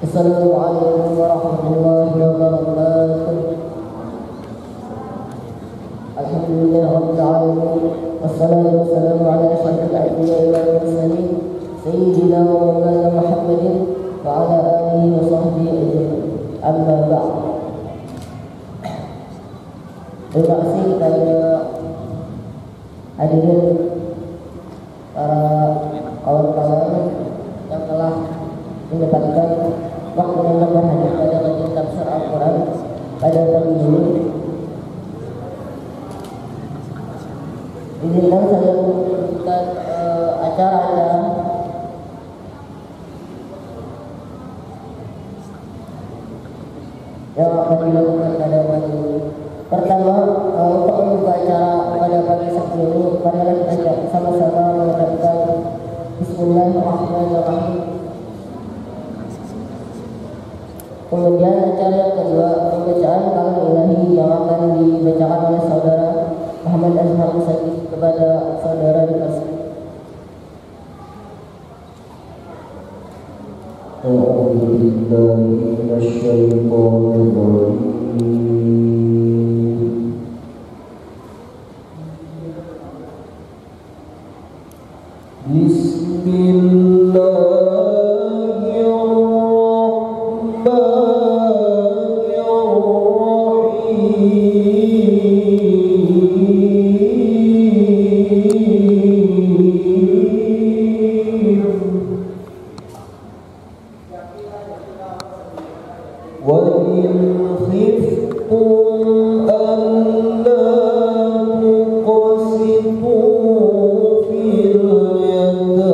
Assalamualaikum warahmatullahi wabarakatuh. Alhamdulillah rabbil alamin. Wassalatu wassalamu ala asyrafil anbiya'i wal mursalin sayyidina wa maulana Muhammadin wa ala alihi wa sahbihi ajma'in. Amma ba'd. Terima kasih kepada hadirin para kawan-kawan yang telah mendapatkan waktu yang berhadir pada kajian tafsir Al-Quran pada pagi ini. Izinkan saya melanjutkan acara Anda yang akan dilakukan pada pagi ini. Pertama, untuk membuka acara pada pagi seperti ini, marilah kita sama-sama mengucapkan Bismillahirrahmanirrahim. Kemudian acara yang kedua, pembacaan kalam ilahi yang akan dibacakan oleh saudara Muhammad Azhar Musadi kepada saudara dikasih. أعوذ بالله من الشيطان الرجيم بسم الله الرحمن الرحيم وإن خفتم ألا تقسطوا في اليتامى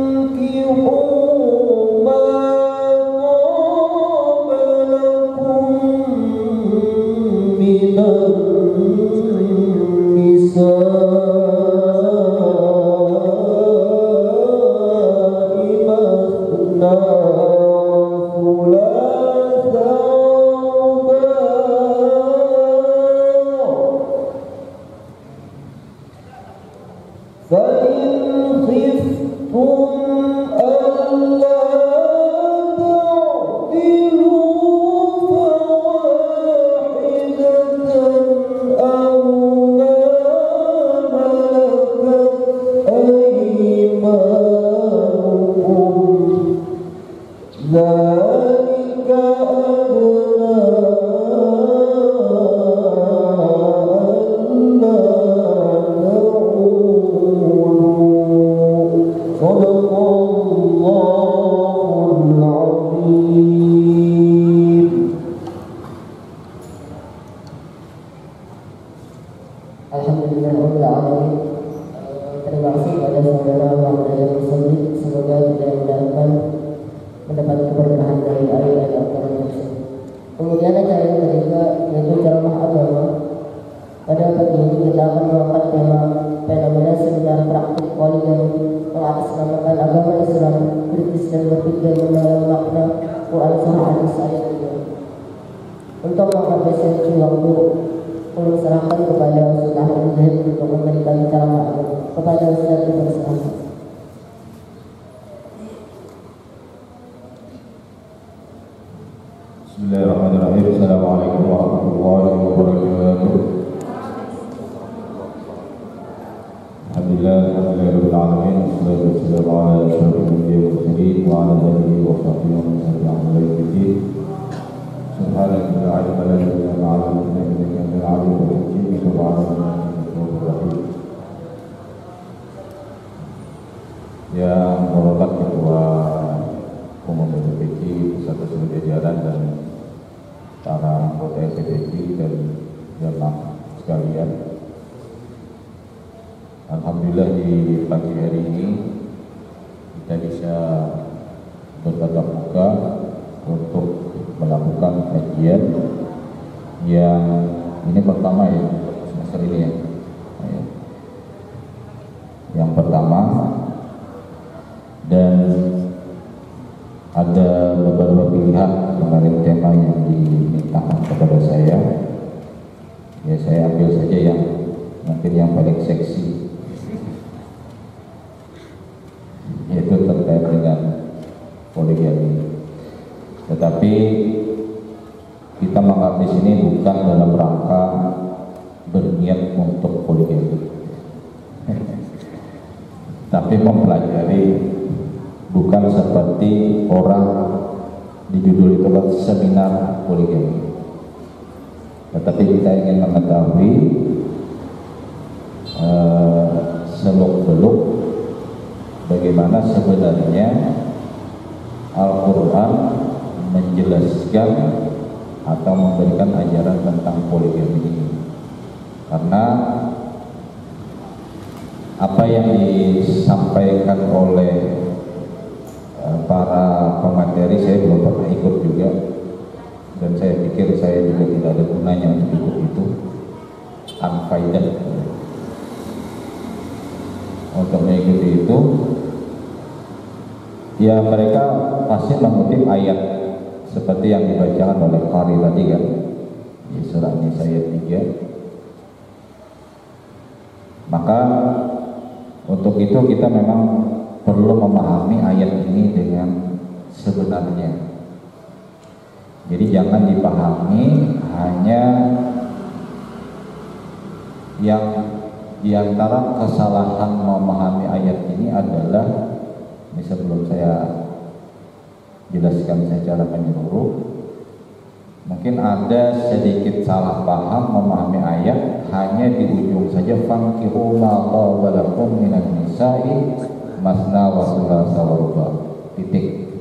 فانكحوا ما طاب لكم من النساء مثنى وثلاث ورباع فإن خفتم ألا تعدلوا فواحدة أو ما ملكت أيمانكم ذلك أدنى ألا تعولوا صدق الله العظيم. Alhamdulillahirabbil alamin. Terima kasih kepada saudara Muhammad Musadi, semoga kita mendapat keberkahan dari ayat Al-Quran tersebut. Kemudian acara yang ketiga yaitu ceramah agama. Pada pagi ini kita akan mengangkat tema fenomena seminar praktik poligami mengatasnamakan agama Islam, kritis dan berpikir mendalam makna Quran surah An-Nisa ayat 2. Untuk mengapresiasi waktu, ulun serahkan kepada Ustaz Al-Zahid untuk memberikan ceramah agama. Kepada Ustaz dipersilakan. Bismillahirrahmanirrahim. Assalamualaikum warahmatullahi wabarakatuh. Alhamdulillah, alhamdulillahirabbil alamin. Wassalatu wassalamu ala asyrofil anbiya'i wal mursalin wa ala alihi wa sahbihi wa man tabi'ahum ila yaumil Subhanaka la ilma lana illa ma 'allamtana innaka antal 'alimul hakim. Bismillahirrahmanirrahim. Yang hormat Ketua Umum PPK beserta seluruh jajaran dan para anggota PPK dan jamaah sekalian. Alhamdulillah di pagi hari ini kita bisa bertatap muka untuk melakukan kajian yang ini pertama ya semester ini ya. Yang pertama, dan ada beberapa pilihan kemarin tema yang dimintakan kepada saya. Ya saya ambil saja yang mungkin yang paling seksi, yaitu terkait dengan poligami. Tetapi kita mengambil sini bukan dalam rangka berniat untuk poligami, tapi mempelajari, bukan seperti orang di judul itu kan seminar poligami. Tetapi kita ingin mengetahui seluk-beluk bagaimana sebenarnya Al-Quran menjelaskan atau memberikan ajaran tentang poligami ini. karena apa yang disampaikan oleh para pemateri saya belum pernah ikut juga, dan saya pikir saya juga tidak ada gunanya untuk ikut itu, unfaedah untuk mengikuti itu. Ya mereka pasti mengutip ayat seperti yang dibacakan oleh Qari tadi kan, di surah Nisa ayat 3. Maka untuk itu kita memang perlu memahami ayat ini dengan sebenarnya. Jadi jangan dipahami hanya yang diantara kesalahan memahami ayat ini adalah, ini sebelum saya jelaskan secara menyeluruh, mungkin ada sedikit salah paham memahami ayat hanya di ujung saja, fankihu ma taba lakum minan nisa'i masna wa thulatsa wa ruba', titik.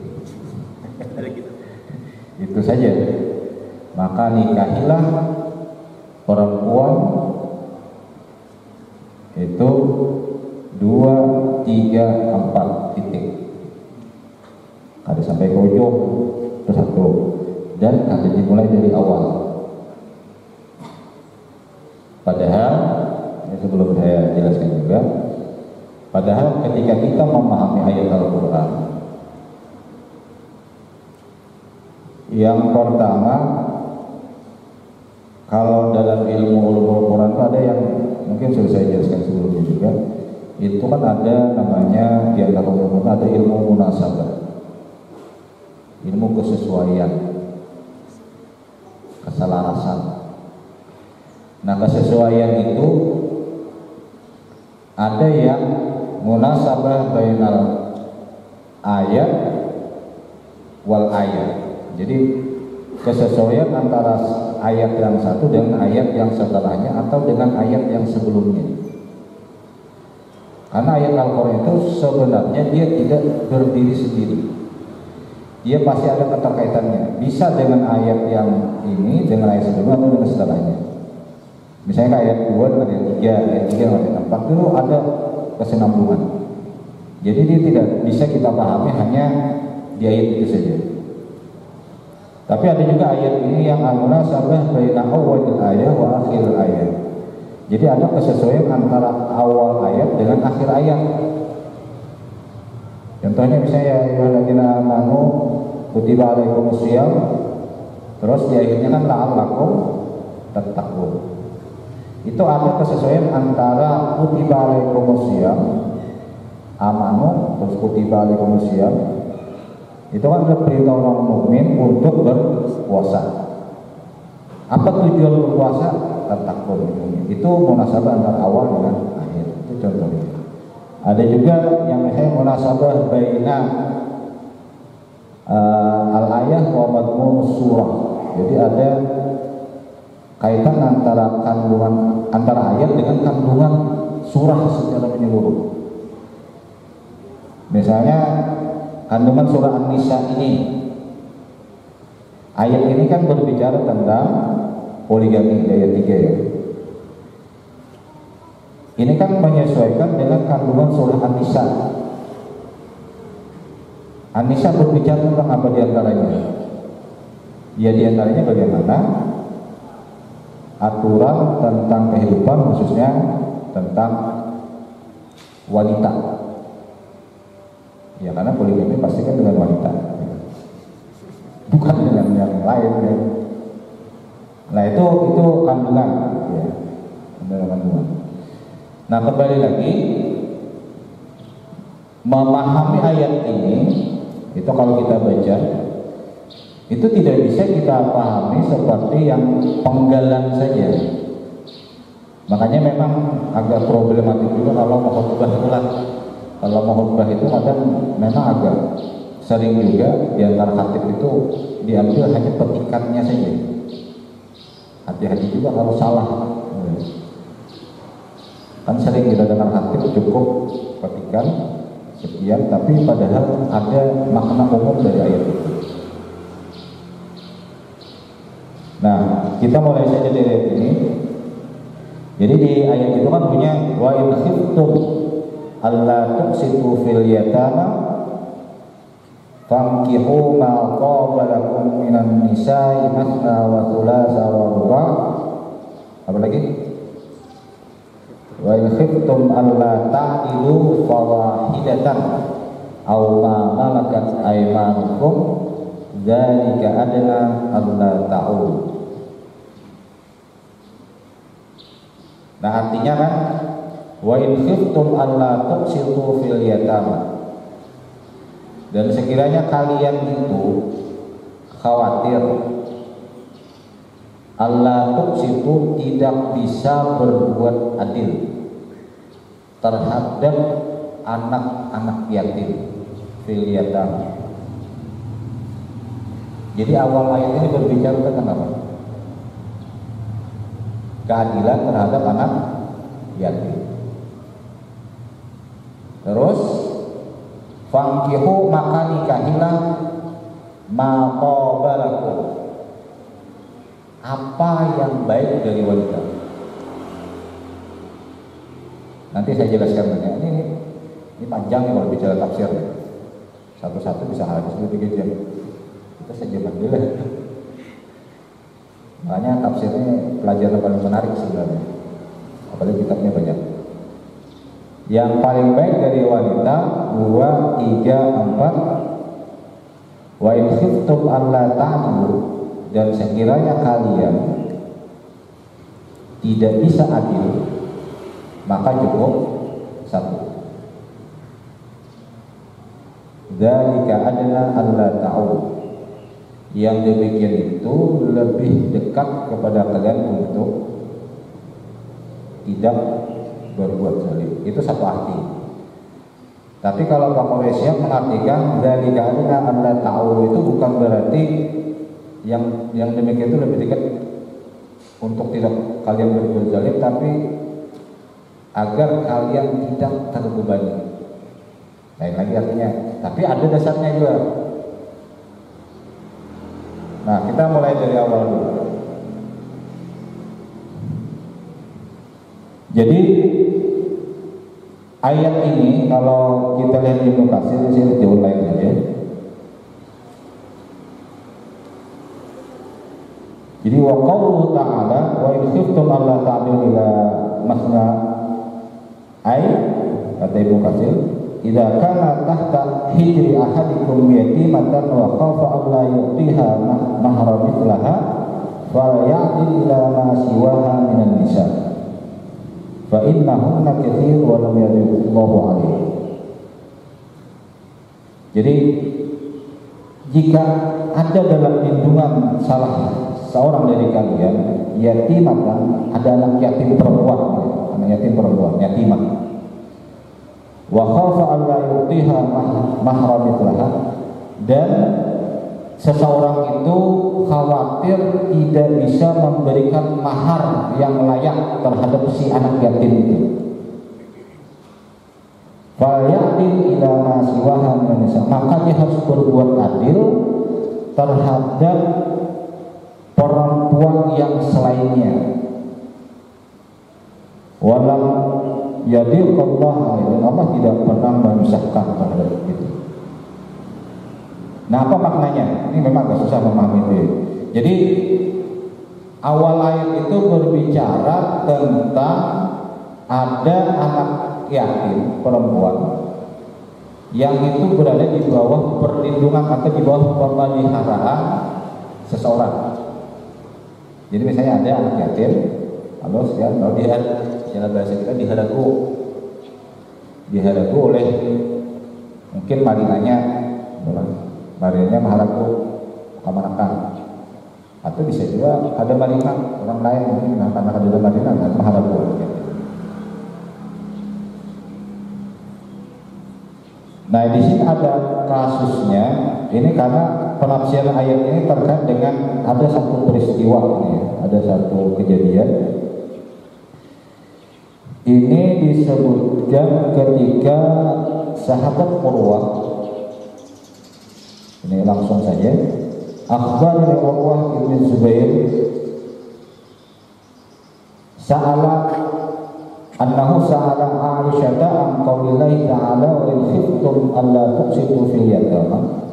Itu saja. Maka nikahilah perempuan itu 2, 3, 4 titik. Ada sampai ke ujung itu satu, dan ada dimulai dari awal. Padahal ini sebelum saya jelaskan juga, padahal ketika kita memahami ayat Al-Quran, yang pertama, kalau dalam ilmu Al-Quran itu ada yang mungkin sudah saya jelaskan sebelumnya juga, itu kan ada namanya di antara ilmu ada ilmu munasabah, ilmu kesesuaian, keselarasan. Nah, kesesuaian itu ada yang munasabah bainal ayat wal ayat. Jadi kesesuaian antara ayat yang satu dengan ayat yang setelahnya atau dengan ayat yang sebelumnya. Karena ayat Al-Quran itu sebenarnya dia tidak berdiri sendiri, dia pasti ada keterkaitannya. Bisa dengan ayat yang ini, dengan ayat sebelumnya atau dengan setelahnya. Misalnya ayat 2 dengan ayat 3, ayat 3 dengan ayat 4 itu ada kesinambungan. Jadi dia tidak bisa kita pahami hanya di ayat itu saja. Tapi ada juga ayat ini yang al-munasabah baina awwalil ayat wa akhiril ayat. Jadi ada kesesuaian antara awal ayat dengan akhir ayat. Contohnya misalnya ya ayyuhalladzina amanu kutiba alaikumusiyam, terus di akhirnya kan la'allakum tattaqun. Itu ada kesesuaian antara kutiba alaikumusiyam, amanu, terus kutiba alaikumusiyam. Itu kan ada perintah orang mukmin untuk berpuasa. Apa tujuan berpuasa? Tattaqun. Itu munasabah antara awal dengan akhir. Itu contohnya. Ada juga yang misalnya munasabah baina al-ayah wa madmun surah. Jadi ada kaitan antara kandungan antara ayat dengan kandungan surah secara menyeluruh. Misalnya kandungan surah An-Nisa ini, ayat ini kan berbicara tentang poligami, ayat 3 ya. Ini kan menyesuaikan dengan kandungan surah An-Nisa. An-Nisa berbicara tentang apa diantaranya? Ya diantaranya bagaimana aturan tentang kehidupan, khususnya tentang wanita. Ya karena poligami pasti kan dengan wanita, bukan dengan yang lain ya. Nah itu kandungan ya, kandungan. Nah kembali lagi memahami ayat ini, itu kalau kita baca itu tidak bisa kita pahami seperti yang penggalan saja. Makanya memang agak problematik juga kalau mau khutbah ulang. Kalau mau khutbah itu kadang memang agak sering juga di antara khatib itu diambil hanya petikannya saja. Hati-hati juga kalau salah. Kan sering kita dengar khatib cukup petikan sekian, tapi padahal ada makna umum dari ayat itu. Nah, kita mulai saja dari ayat ini. Jadi di ayat itu kan punya wa in khiftum alla tuqsitu fil yatama fankihu ma qaba lakum minan nisa'i mathna wa thulatha wa ruba'. Apa lagi? Wa in khiftum alla ta'dilu fawahidatan aw ma malakat aymanukum dzalika adna alla ta'ulu. Nah artinya kan wa in khiftum alla tuqsitu fil yatama, dan sekiranya kalian itu khawatir alla tuqsitu tidak bisa berbuat adil terhadap anak-anak yatim fil yatama. Jadi awal ayat ini berbicara tentang apa? Keadilan terhadap anak yatim. Terus fankihu maka nikahilah ma qabalakum, apa yang baik dari wanita. Nanti saya jelaskan ya. Ini panjang nih kalau bicara tafsir. Satu-satu bisa habis 3 jam. Kita sejaman dulu. Makanya tafsirnya pelajaran paling menarik sebenarnya, apalagi kitabnya banyak. Yang paling baik dari wanita 2, 3, 4. Wa in khiftum alla ta'dilu, dan sekiranya kalian tidak bisa adil maka cukup 1. Dzalika adna alla ta'ulu, yang demikian itu lebih dekat kepada kalian untuk tidak berbuat zalim. Itu satu arti. Tapi kalau Pak Malaysia mengartikan dzalika adna alla ta'ulu, itu bukan berarti yang demikian itu lebih dekat untuk tidak kalian berbuat zalim, tapi agar kalian tidak terbebani. Lain lagi artinya. Tapi ada dasarnya juga. Nah, kita mulai dari awal dulu. Jadi ayat ini kalau kita lihat di Ibnu Katsir, di sini diulang aja. Jadi wa qauluhu ta'ala wa in khiftum alla ta'dilu ila masna, ay kata Ibnu Katsir, idza kana tahta hijri ahadikum yatimatan wa khafa alla yu'tiha mahra mithlaha fala ya'dil ila ma siwaha minan nisa fa innahunna katsir wa lam yadillahu alaihi. Jadi jika ada dalam lindungan salah seorang dari kalian yatimatan, ada anak yatim perempuan, anak yatim perempuan, yatimah, wa khafa alla yu'tiha mahra mithlaha, dan seseorang itu khawatir tidak bisa memberikan mahar yang layak terhadap si anak yatim itu, falyadil ila ma siwaha min nisa, maka dia harus berbuat adil terhadap perempuan yang selainnya. Walam yadil Allah, dan Allah tidak pernah memisahkan terhadap itu. Nah, apa maknanya? Ini memang agak susah memahami itu. Jadi awal ayat itu berbicara tentang ada anak yatim perempuan yang itu berada di bawah perlindungan atau di bawah pemeliharaan seseorang. Jadi misalnya ada anak yatim, lalu kalau dia dalam bahasa kita dihadaku oleh mungkin marinanya maharaku kamanakan, atau bisa juga ada marina orang lain mungkin karena ada marina dan maharaku. Nah, di sini ada kasusnya. Ini karena penafsiran ayat ini terkait dengan ada satu peristiwa ini, ada satu kejadian. Ini disebutkan ketika sahabat Urwah, ini langsung saja, akhbar Urwah bin Zubair sa'ala annahu sa'ala Aisyah an qaulillahi ta'ala wa in khiftum alla tuqsitu fil yatama.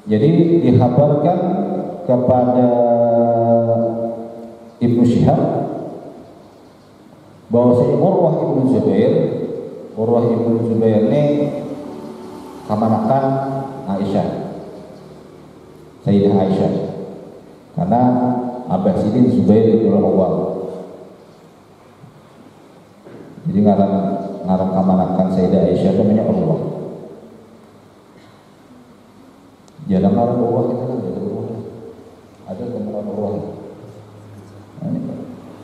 Jadi dikabarkan kepada Ibnu Syihab bahwasanya Urwah Ibnu Zubair ini kamanakan Aisyah, Sayyidah Aisyah, karena Abah Sidin Zubair itu Awal. Jadi ngarang kamanakan Sayyidah Aisyah itu namanya Urwah. Jarang ngarang Urwah kita kan ada Urwah. Ada kemudian Urwah.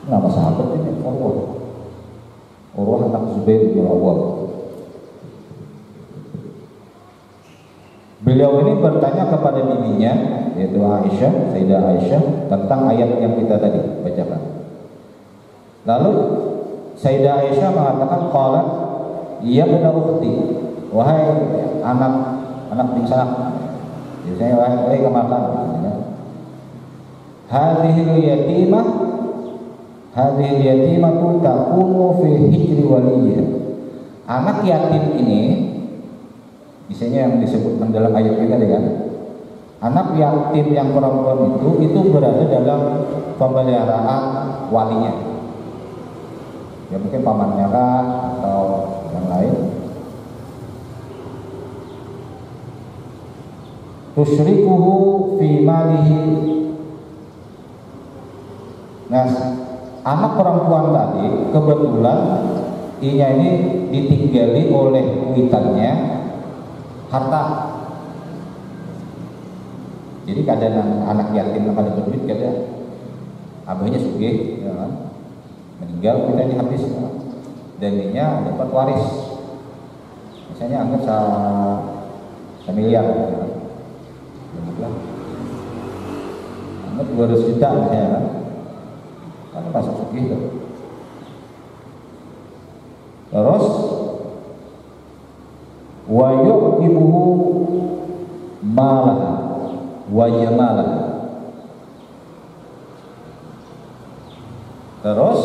Nama sahabat ini Urwah. Urwah anak Zubair bin Awal. Beliau ini bertanya kepada bibinya, yaitu Aisyah, Sayyidah Aisyah, tentang ayat yang kita tadi bacakan. Lalu Sayyidah Aisyah mengatakan, qalat, "Ya ibna ukhti," wahai anak pingsan. Biasanya wahai kemakan. Hadhil yatimatu takunu fi hijri waliyha. Anak yatim ini, misalnya yang disebut dalam ayat ini tadi kan, anak yatim yang perempuan itu berada dalam pemeliharaan walinya. Ya mungkin pamannya kan atau yang lain. Tusyrikuhu fi malihi. Nah, anak perempuan tadi kebetulan inya ini ditinggali oleh witannya harta. Jadi kadang anak yatim pada berduit kadang abahnya sugih, ya kan? Meninggal witannya habis, dan inya dapat waris. Misalnya anggap miliar, ya kan? Anggap 200 juta misalnya, kan masuk sugih tuh. Terus wa yuqibuhu malah wa jamalah. Terus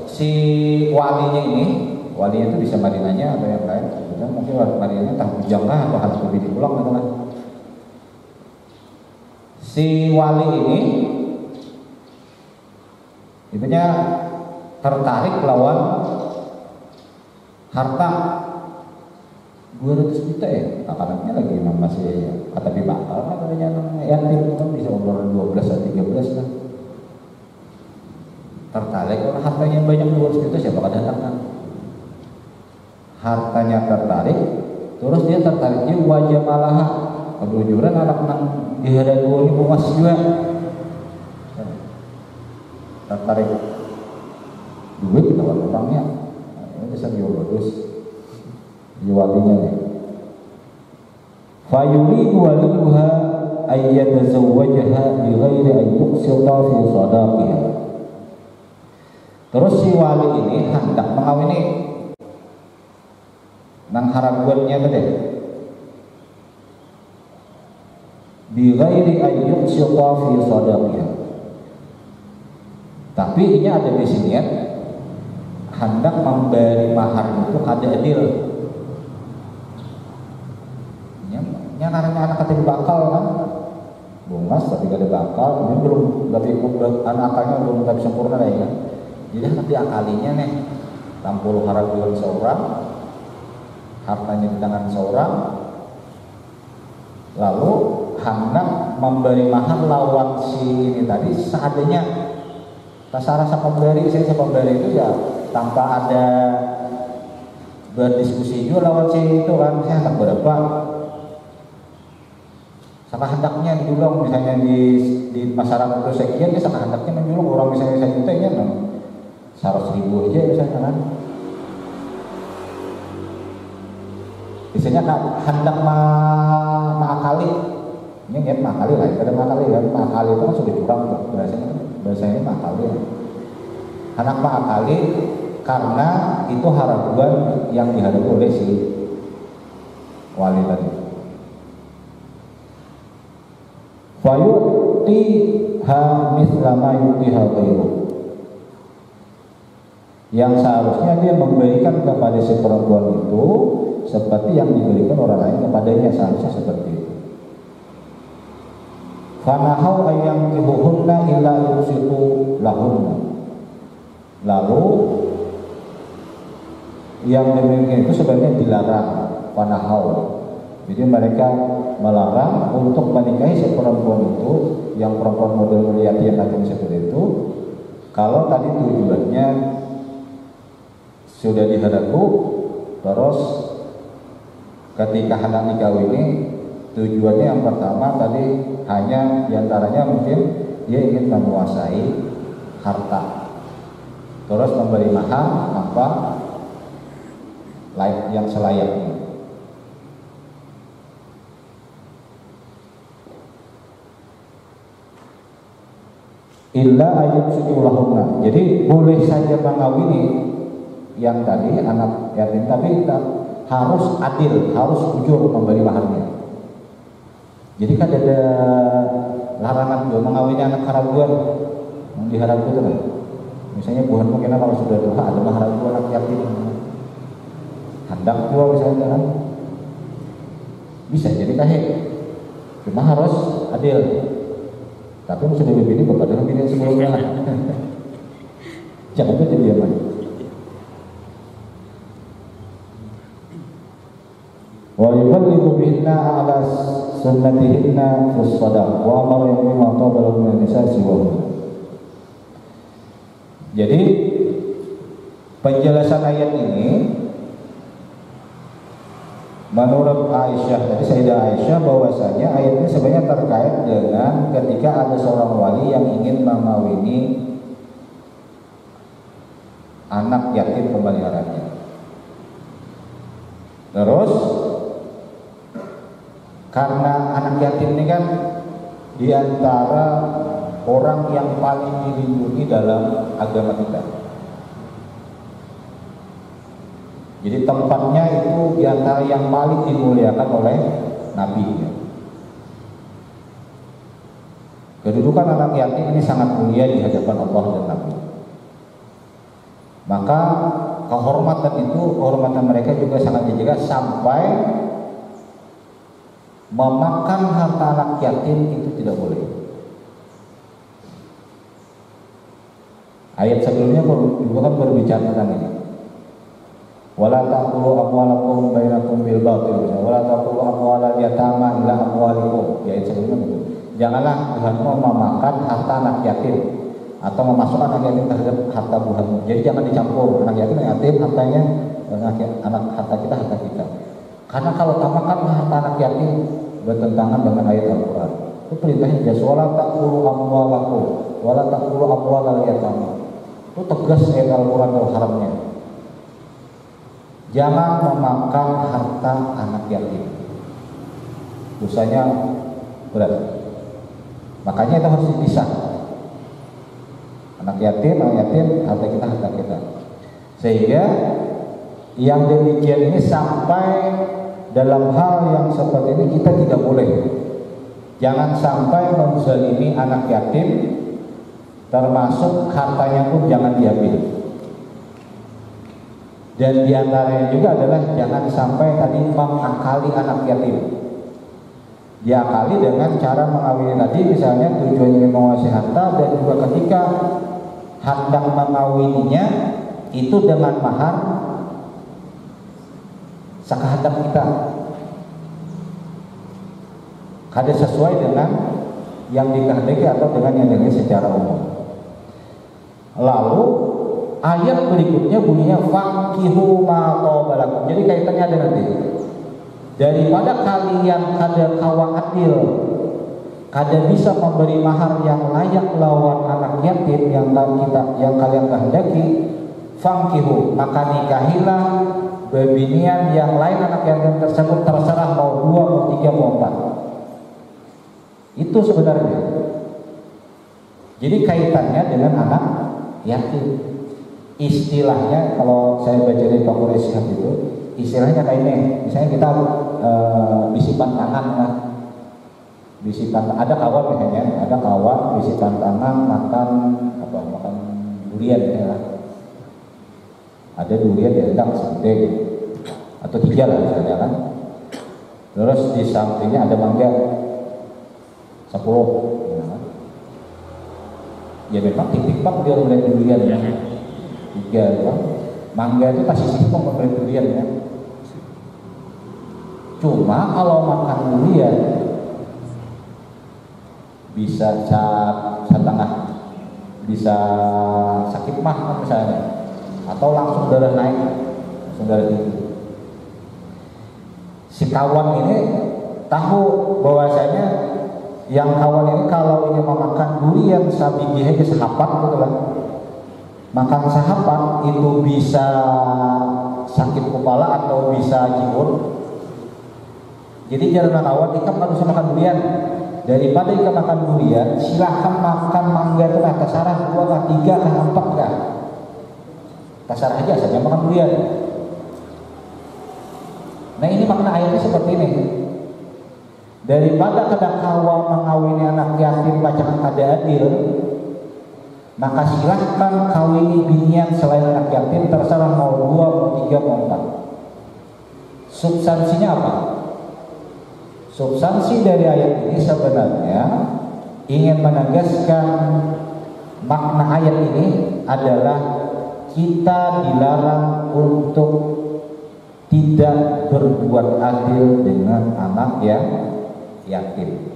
si walinya itu bisa marinanya atau yang lain, mungkin marinanya tak bujang lah atau harus lebih diulang gitu kan. Si wali ini ibunya tertarik lawan harta 200 juta ya, anaknya lagi masih kata bakal katanya yatim kan bisa umur 12 atau 13 lah. Tertarik karena hartanya banyak 200 juta, siapa kada anak? Hartanya tertarik, terus dia tertariknya wajah malah kejujuran anak dihadap 2000 mas juga tertarik duit lawan orangnya. Ini sangat bagus walinya nih. Fayuridu waliyuha ayyatazawwajaha bi ghairi an yuqsita fi shadaqiha. Terus si wali ini hendak mengawini nang haraguannya tadi bi ghairi an yuqsita fi shadaqiha. Tapi ini ada di sini ya, hendak memberi mahar itu kada adil. Yang namanya anak kata bakal kan, bungas tapi kada bakal, ini belum anak-anaknya belum tapi sempurna ya kan. Jadi nanti akalinya nih 60 haraguan seorang, hartanya di tangan seorang, lalu hendak memberi mahar lawan si ini tadi seadanya. Rasa pemberi, saya pemberi itu ya tanpa ada berdiskusi juga lawan si itu kan, saya hendak berapa, sama hendaknya dijulung misalnya di masyarakat itu sekian, dia sama hendaknya menjulung orang misalnya saya juta ya 100.000 aja misalnya kan. Biasanya hendak mengakali, ini nggak mengakali lah, kada mengakali kan, mengakali itu kan sudah curang bahasanya mengakali. Anak mengakali karena itu harapan yang dihadapi oleh si wali tadi. Fayu'tiha mithla ma yu'tiha ghairuh. Yang seharusnya dia memberikan kepada si perempuan itu seperti yang diberikan orang lain kepadanya, seharusnya seperti itu. Fanahau ayang kihuhunna illa yusiku lahunna. Lalu yang demikian itu sebenarnya dilarang. Fanahau, jadi mereka melarang untuk menikahi si perempuan itu, yang perempuan model yatim macam seperti itu, kalau tadi tujuannya sudah dihadaku, terus ketika hendak dikawini, tujuannya yang pertama tadi hanya diantaranya mungkin dia ingin menguasai harta, terus memberi mahar apa yang selayaknya. Illa ayat sukulahunna. Jadi boleh saja mengawini yang tadi anak yatim, tapi harus adil, harus jujur memberi maharnya. Jadi kan ada larangan juga mengawini anak haraguan yang diharapkan itu kan. Misalnya bukan mungkin kalau sudah tua ada haraguan anak yatim, hendak tua misalnya kan, bisa jadi kahek. Cuma harus adil. Tapi mesti lebih kepada lebih sebelumnya. Jangan jadi diam. Wa yuballighu bihinna ala sunnatihinna fi shadaq wa amara bima tabala min nisa siwa. Jadi penjelasan ayat ini menurut Aisyah, tadi Sayyidah Aisyah, bahwasanya ayat ini sebenarnya terkait dengan ketika ada seorang wali yang ingin mengawini anak yatim pemeliharannya. Terus karena anak yatim ini kan diantara orang yang paling dilindungi dalam agama kita. Jadi tempatnya itu diantara yang paling dimuliakan oleh Nabi. Kedudukan anak yatim ini sangat mulia di hadapan Allah dan Nabi. Maka kehormatan itu, kehormatan mereka juga sangat dijaga sampai memakan harta anak yatim itu tidak boleh. Ayat sebelumnya juga kan berbicara tentang ini. Wala taqulu amwalakum bainakum bil batil. Wala taqulu amwalal yatama ila amwalikum. Ya itu sebelumnya. Janganlah Tuhanmu memakan harta anak yatim atau memasukkan anak yatim terhadap harta Tuhanmu. Jadi jangan dicampur anak yatim hartanya anak harta kita harta kita. Karena kalau makan harta anak yatim bertentangan dengan ayat Al-Qur'an. Itu perintahnya jelas, wala taqulu amwalakum wala taqulu amwalal yatama. Itu tegas ayat Al-Qur'an dan haramnya. Jangan memakan harta anak yatim. Dosanya berat. Makanya itu harus dipisah. Anak yatim, harta kita. Sehingga yang demikian ini sampai dalam hal yang seperti ini kita tidak boleh. Jangan sampai menzalimi anak yatim, termasuk hartanya pun jangan diambil. Dan diantaranya juga adalah jangan sampai tadi mengakali anak yatim. Diakali dengan cara mengawini tadi, misalnya tujuannya ingin menguasai harta, dan juga ketika hendak mengawininya itu dengan mahar sakahandak kita. Kada sesuai dengan yang dikehendaki atau dengan yang dikehendaki secara umum. Lalu ayat berikutnya bunyinya fankihu ma tabalakum. Jadi kaitannya ada nanti. Daripada kalian kada kawa adil, kada bisa memberi mahar yang layak lawan anak yatim yang kalian kehendaki, fankihu, maka nikahilah bebinian yang lain anak yatim tersebut, terserah mau 2, mau 3, mau 4. Itu sebenarnya. Jadi kaitannya dengan anak yatim. Istilahnya kalau saya baca di Pak Quraisy itu, istilahnya kayak ini. Misalnya kita bisipan tangan lah. Bisipan, ada kawan misalnya, ada kawan bisipan tangan makan durian ya. Ada durian diendang segede atau 3 lah misalnya kan. Terus di sampingnya ada mangga 10. Ya memang titik pak dia mulai durian ya. 3 ya. Mangga itu kasih simpong mulai durian ya. Cuma kalau makan durian bisa setengah, bisa sakit mah misalnya, atau langsung darah naik, langsung darah tinggi. Si kawan ini tahu bahwasanya yang kawan ini kalau ini memakan durian sabigihnya ke sahabat gitu lah, makan sahabat itu bisa sakit kepala atau bisa jiwon. Jadi jangan kawan ikan harus makan durian. Daripada ikan makan durian, silahkan makan mangga itu lah, kasarah 2 kah 3 kah 4 kah. Kasar aja saja makan durian. Nah ini makna ayatnya seperti ini. Daripada kadakawa mengawini anak yatim bacakan kada adil, maka silahkan kawini binian selain anak yatim, terserah mau 2, mau 3, mau 4. Substansinya apa? Substansi dari ayat ini sebenarnya ingin menegaskan makna ayat ini adalah kita dilarang untuk tidak berbuat adil dengan anak yang yatim.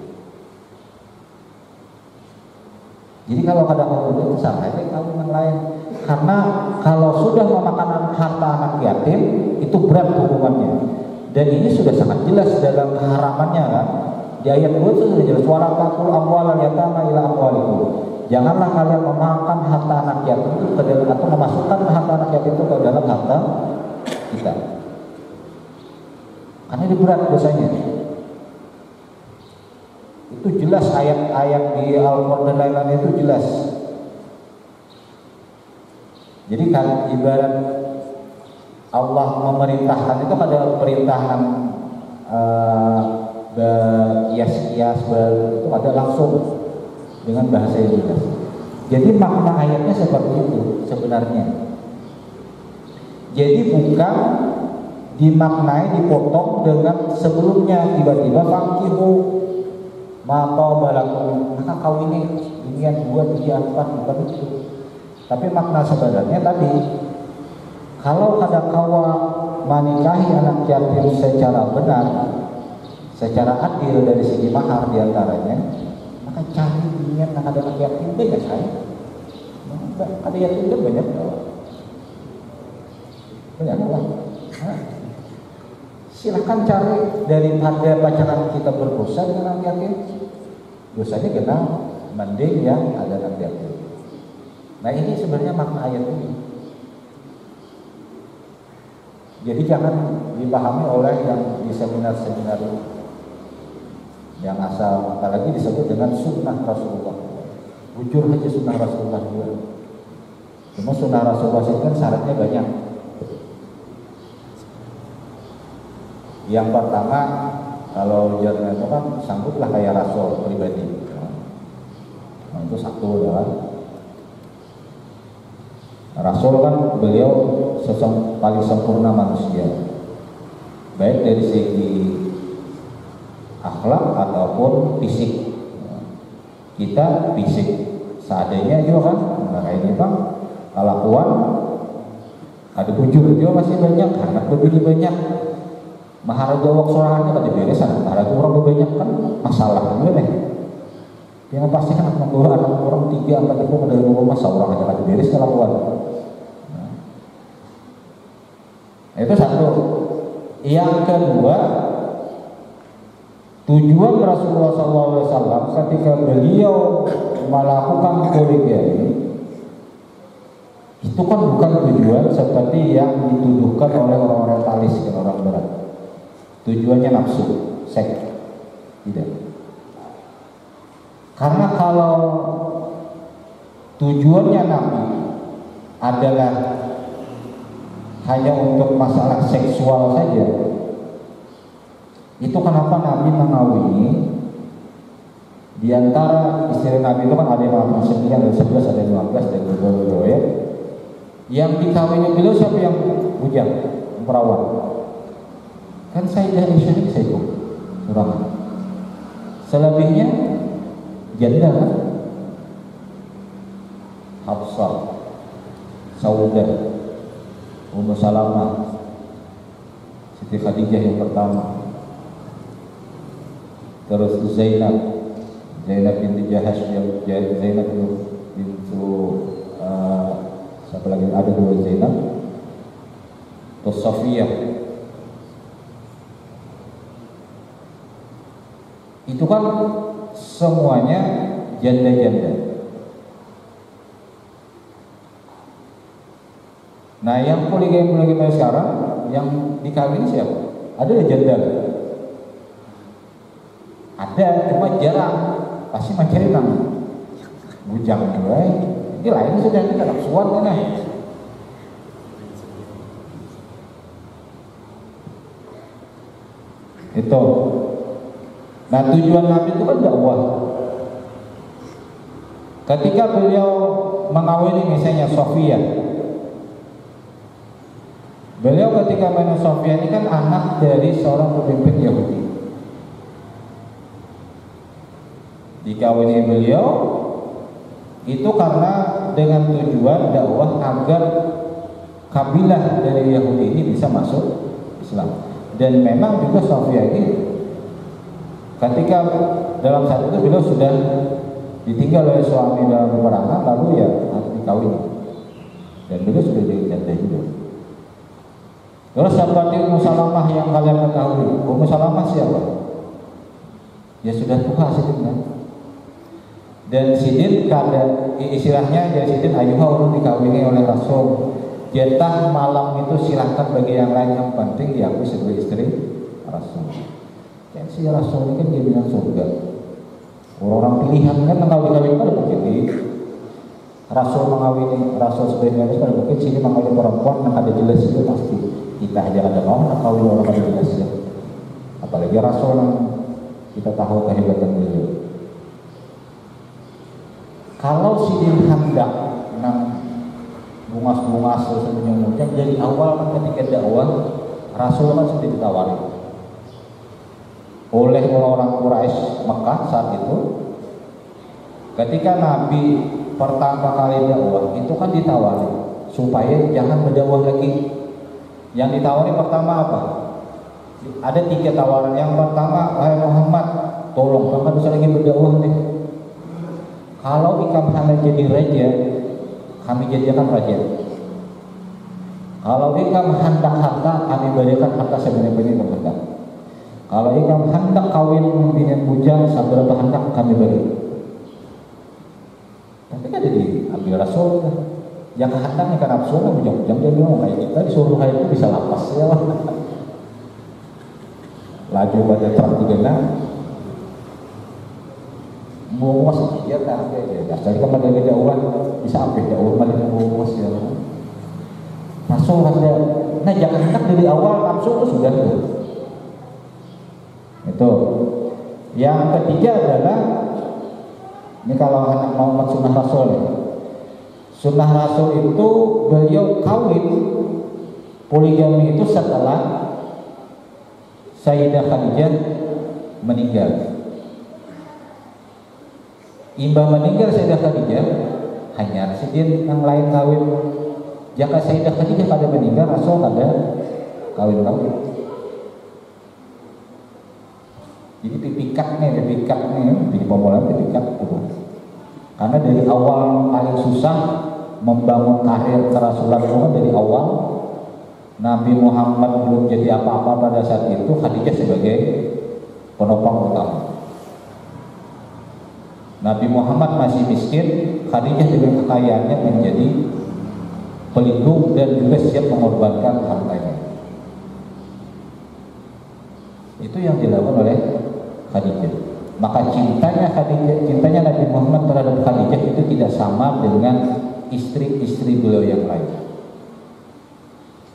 Jadi kalau ada orang itu sama itu kaum yang lain, karena kalau sudah memakan harta anak yatim itu berat hukumannya. Dan ini sudah sangat jelas dalam keharamannya kan. Di ayat 2 itu sudah jelas wala taqul amwalal yatama ila amwalikum. Janganlah kalian memakan harta anak yatim itu ke dalam, atau memasukkan harta anak yatim itu ke dalam harta kita. Karena ini berat dosanya. Itu jelas ayat-ayat di Al-Qur'an dan lain-lain itu jelas. Jadi kan ibarat Allah memerintahkan itu ada perintahan kias-kias itu ada langsung dengan bahasa yang jelas. Jadi makna ayatnya seperti itu sebenarnya. Jadi bukan dimaknai dipotong dengan sebelumnya tiba-tiba fankihu maka balakum, maka kawini inian 2, 3, 4 bukan itu. Tapi makna sebenarnya tadi, kalau kadakawa menikahi anak yatim secara benar, secara adil dari segi mahar diantaranya, maka cari niat ada anak yatim banyak saya. Ada yatim itu banyak lah. Silahkan cari, daripada pacaran kita berdosa dengan anak yatim, dosanya kena mending yang ada anak yatim. Nah ini sebenarnya makna ayat ini. Jadi jangan dipahami oleh yang di seminar-seminar yang asal, apalagi disebut dengan sunnah Rasulullah. Bujur aja sunnah Rasulullah juga. Cuma sunnah Rasulullah itu kan syaratnya banyak. Yang pertama, kalau jalan itu kan sangguplah kayak Rasul pribadi. Nah, itu satu kan. Rasul kan beliau paling sempurna manusia, baik dari segi akhlak ataupun fisik. Kita fisik seadanya juga kan, nah ini bang kelakuan ada bujur juga masih banyak, anak lebih banyak, maharaja wak sorangannya kan diberesan, maharaja orang banyak kan masalah juga nih. Yang pasti kan membawa anak orang 3, 4 itu dari rumah seorang aja kan diberes kelakuan. Itu satu. Yang kedua, tujuan Rasulullah SAW ketika beliau melakukan poligami itu kan bukan tujuan seperti yang dituduhkan oleh orang orientalis dan orang barat. Tujuannya nafsu, seks, tidak. Karena kalau tujuannya Nabi adalah hanya untuk masalah seksual saja, itu kenapa Nabi mengawini di antara istri Nabi itu kan ada yang 59, ada 11, ada 15, ada 22 ya. Yang dikawini beliau siapa yang bujang, yang perawan? Kan Sayyidah Aisyah ini saya orang. Selebihnya janda kan? Hafsah, Saudah, Ummu Salamah, Siti Khadijah yang pertama, terus Zainab binti Jahash, Zainab bintu siapa lagi, ada dua Zainab, terus Safiyah. Itu kan semuanya janda-janda. Nah, yang poligami sekarang yang dikawin siapa? Ada janda? Ada, cuma jarang. Pasti mencari nama bujang juga. Ini lain sudah, kita nafsuan kan ya. Itu. Nah, tujuan Nabi itu kan dakwah. Ketika beliau mengawini misalnya Sofia, beliau ketika menemui Sofia ini kan anak dari seorang pemimpin Yahudi. Dikawini beliau itu karena dengan tujuan dakwah agar kabilah dari Yahudi ini bisa masuk Islam. Dan memang juga Sofia ini ketika dalam saat itu beliau sudah ditinggal oleh suami dalam peperangan, lalu ya dikawini. Dan beliau sudah jadi janda juga. Terus seperti Ummu Salamah yang kalian ketahui, Ummu Salamah siapa? Ya sudah tua Sidin kan. Dan Sidin istilahnya ya Sidin ayuha urut dikawini oleh Rasul. Jatah malam itu silahkan bagi yang lain, yang penting diakui sebagai istri Rasul. Dan si Rasul ini kan dia bilang surga. Orang-orang pilihan kan kalau dikawinkan mungkin di Rasul mengawini Rasul sebenarnya kan mungkin sini mengawini perempuan yang ada jelas itu pasti. Kita aja ada mau nak kawin orang ada jelas ya. Apalagi Rasul yang kita tahu kehebatan beliau. Kalau Sidin hendak bungas-bungas semuanya dari awal kan ketika dakwah Rasul kan sudah ditawari oleh orang-orang Quraisy Mekah saat itu. Ketika Nabi pertama kali dakwah itu kan ditawari supaya jangan berdakwah lagi. Yang ditawari pertama apa? Ada 3 tawaran. Yang pertama, wahai Muhammad, tolong kamu bisa lagi berdakwah nih. Kalau ikam hendak jadi raja, kami jadikan raja. Kalau ikam hendak harta, kami berikan harta sebanyak-banyaknya kepada. Kalau ikam hendak kawin dengan bujang, seberapa hendak kami beri. Tapi kan jadi ambil Rasul. Yang kehendaknya karena Rasul bujang-bujang dia bilang kayak kita disuruh hari itu bisa lapas ya lah. Laju pada truk digena. Muas dia tak ada ya. Jadi kan pada dakwah bisa ambil dakwah balik muas ya. Rasul ada. Nah jangan hendak dari awal nafsu itu sudah tuh. Itu. Yang ketiga adalah ini kalau anak Muhammad sunnah Rasul ya. Sunnah Rasul itu beliau kawin poligami itu setelah Sayyidah Khadijah meninggal. Imbah meninggal Sayyidah Khadijah, hanya Sidin yang lain kawin. Jika Sayyidah Khadijah pada meninggal, Rasul ada kawin-kawin. Jadi pipikatnya, jadi pemulaan pipikat itu. Karena dari awal paling susah membangun karir kerasulan itu dari awal Nabi Muhammad belum jadi apa-apa pada saat itu, Khadijah sebagai penopang utama. Nabi Muhammad masih miskin, Khadijah dengan kekayaannya menjadi pelindung dan juga siap mengorbankan hartanya. Itu yang dilakukan oleh Khadijah. Maka cintanya Nabi Muhammad terhadap Khadijah itu tidak sama dengan istri-istri beliau yang lain.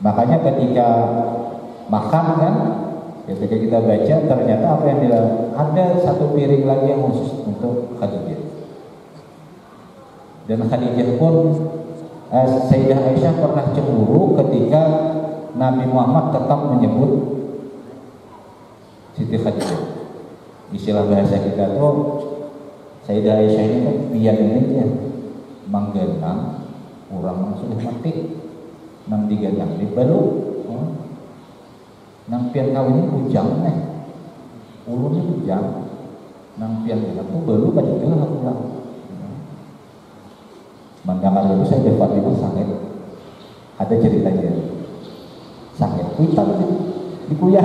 Makanya ketika makan kan, ketika kita baca ternyata apa yang ada satu piring lagi yang khusus untuk Khadijah. Dan Khadijah pun Sayyidah Aisyah pernah cemburu ketika Nabi Muhammad tetap menyebut Siti Khadijah. Istilah bahasa kita tuh Sayyidah Aisyah ini kan biar ini ya manggenang orang sudah mati nang diganjang di balu nang pian kawin ini ujang nih ulunnya ujang nang pian itu balu pada gelah pulang. Mandangan dulu saya dapat di sakit, ada ceritanya sakit kuitan di kuyah,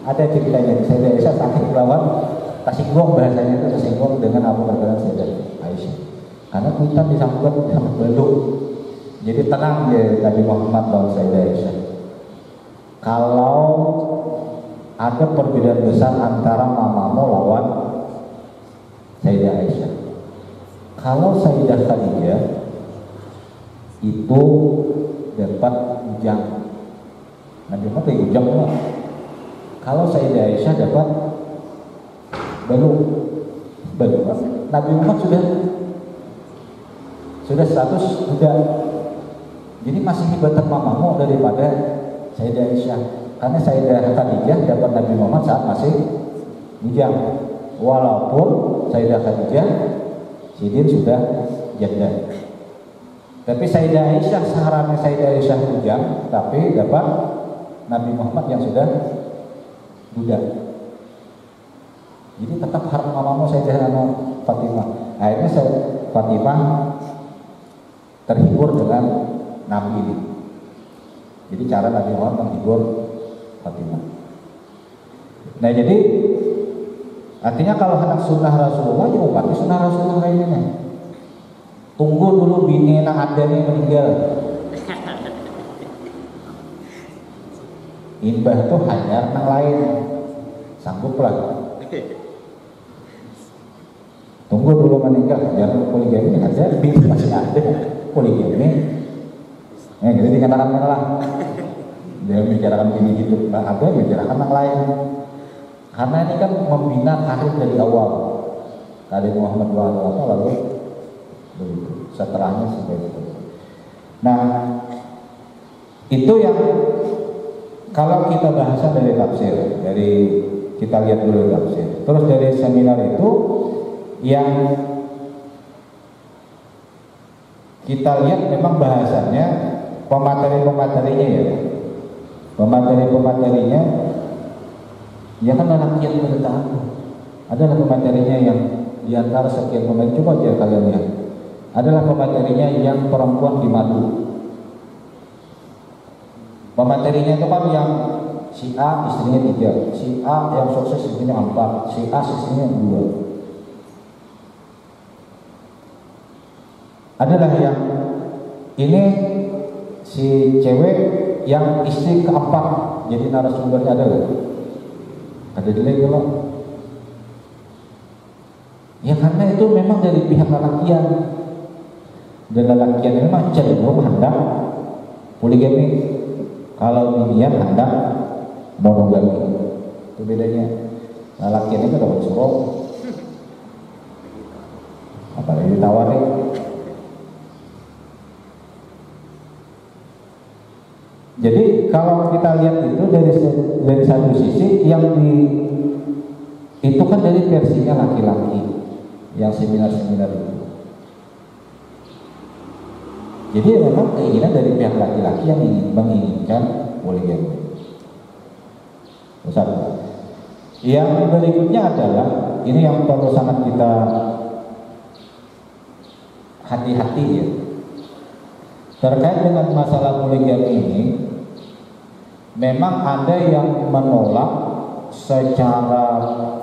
ada ceritanya saya sakit lawan tersinggung, bahasanya itu tersinggung dengan apa perkataan Sayyidah Aisyah karena kuitan disambut sama beluk. Jadi tenang ya Nabi Muhammad dan Sayyidah Aisyah, kalau ada perbedaan besar antara mamamu lawan Sayyidah Aisyah. Kalau Sayyidah Khadijah itu dapat ujang, Nabi Muhammad itu ujang lah. Kalau Sayyidah Aisyah dapat belum. Nabi Muhammad sudah 100 sudah. Jadi masih hebatkan mamamu daripada Sayyidah Aisyah. Karena Sayyidah Khadijah dapat Nabi Muhammad saat masih bujang. Walaupun Sayyidah Khadijah Sidin sudah janda. Tapi Sayyidah Aisyah seharusnya Sayyidah Aisyah bujang, tapi dapat Nabi Muhammad yang sudah budak. Jadi tetap harus mamamu Sayyidah Fatimah. Akhirnya Fatimah terhibur dengan Nabi ini. Jadi cara Nabi Muhammad menghibur Fatimah. Nah jadi artinya kalau hendak sunnah Rasulullah ya umpati sunnah Rasulullah kayak ini. Tunggu dulu bini nak ada nih meninggal. Imbah tuh hanya nang lain. Sangguplah. Tunggu dulu meninggal, jangan poligami aja, bini masih ada poligami. Jadi dikatakan lah. Dia membicarakan bini hidup, nah ada membicarakan nang lain. Karena ini kan membina karir dari awal. Karir Muhammad SAW lalu setelahnya seperti itu. Nah, itu yang kalau kita bahasa dari tafsir, dari kita lihat dulu tafsir. Terus dari seminar itu yang kita lihat memang bahasanya pemateri-pematerinya ya. Pemateri-pematerinya ya kan anak yang bertahan. Adalah pematerinya yang diantara sekian pemateri, coba aja kalian lihat. Adalah pematerinya yang perempuan di madu. Pematerinya itu kan yang si A istrinya 3, si A yang sukses istrinya 4, si A istrinya 2. Adalah yang ini si cewek yang istri keempat jadi narasumbernya adalah ada delay kalau ya karena itu memang dari pihak lelakian dan lelakian memang cenderung hendak poligami, kalau binian hendak monogami. Itu bedanya. Lelakian itu dapat suruh apalagi ditawarin. Jadi kalau kita lihat itu dari satu sisi yang itu kan dari versinya laki-laki yang seminar-seminar itu. Jadi memang keinginan dari pihak laki-laki yang menginginkan poligami. Satu. Yang berikutnya adalah ini yang perlu sangat kita hati-hati ya. Terkait dengan masalah poligami ini, memang ada yang menolak secara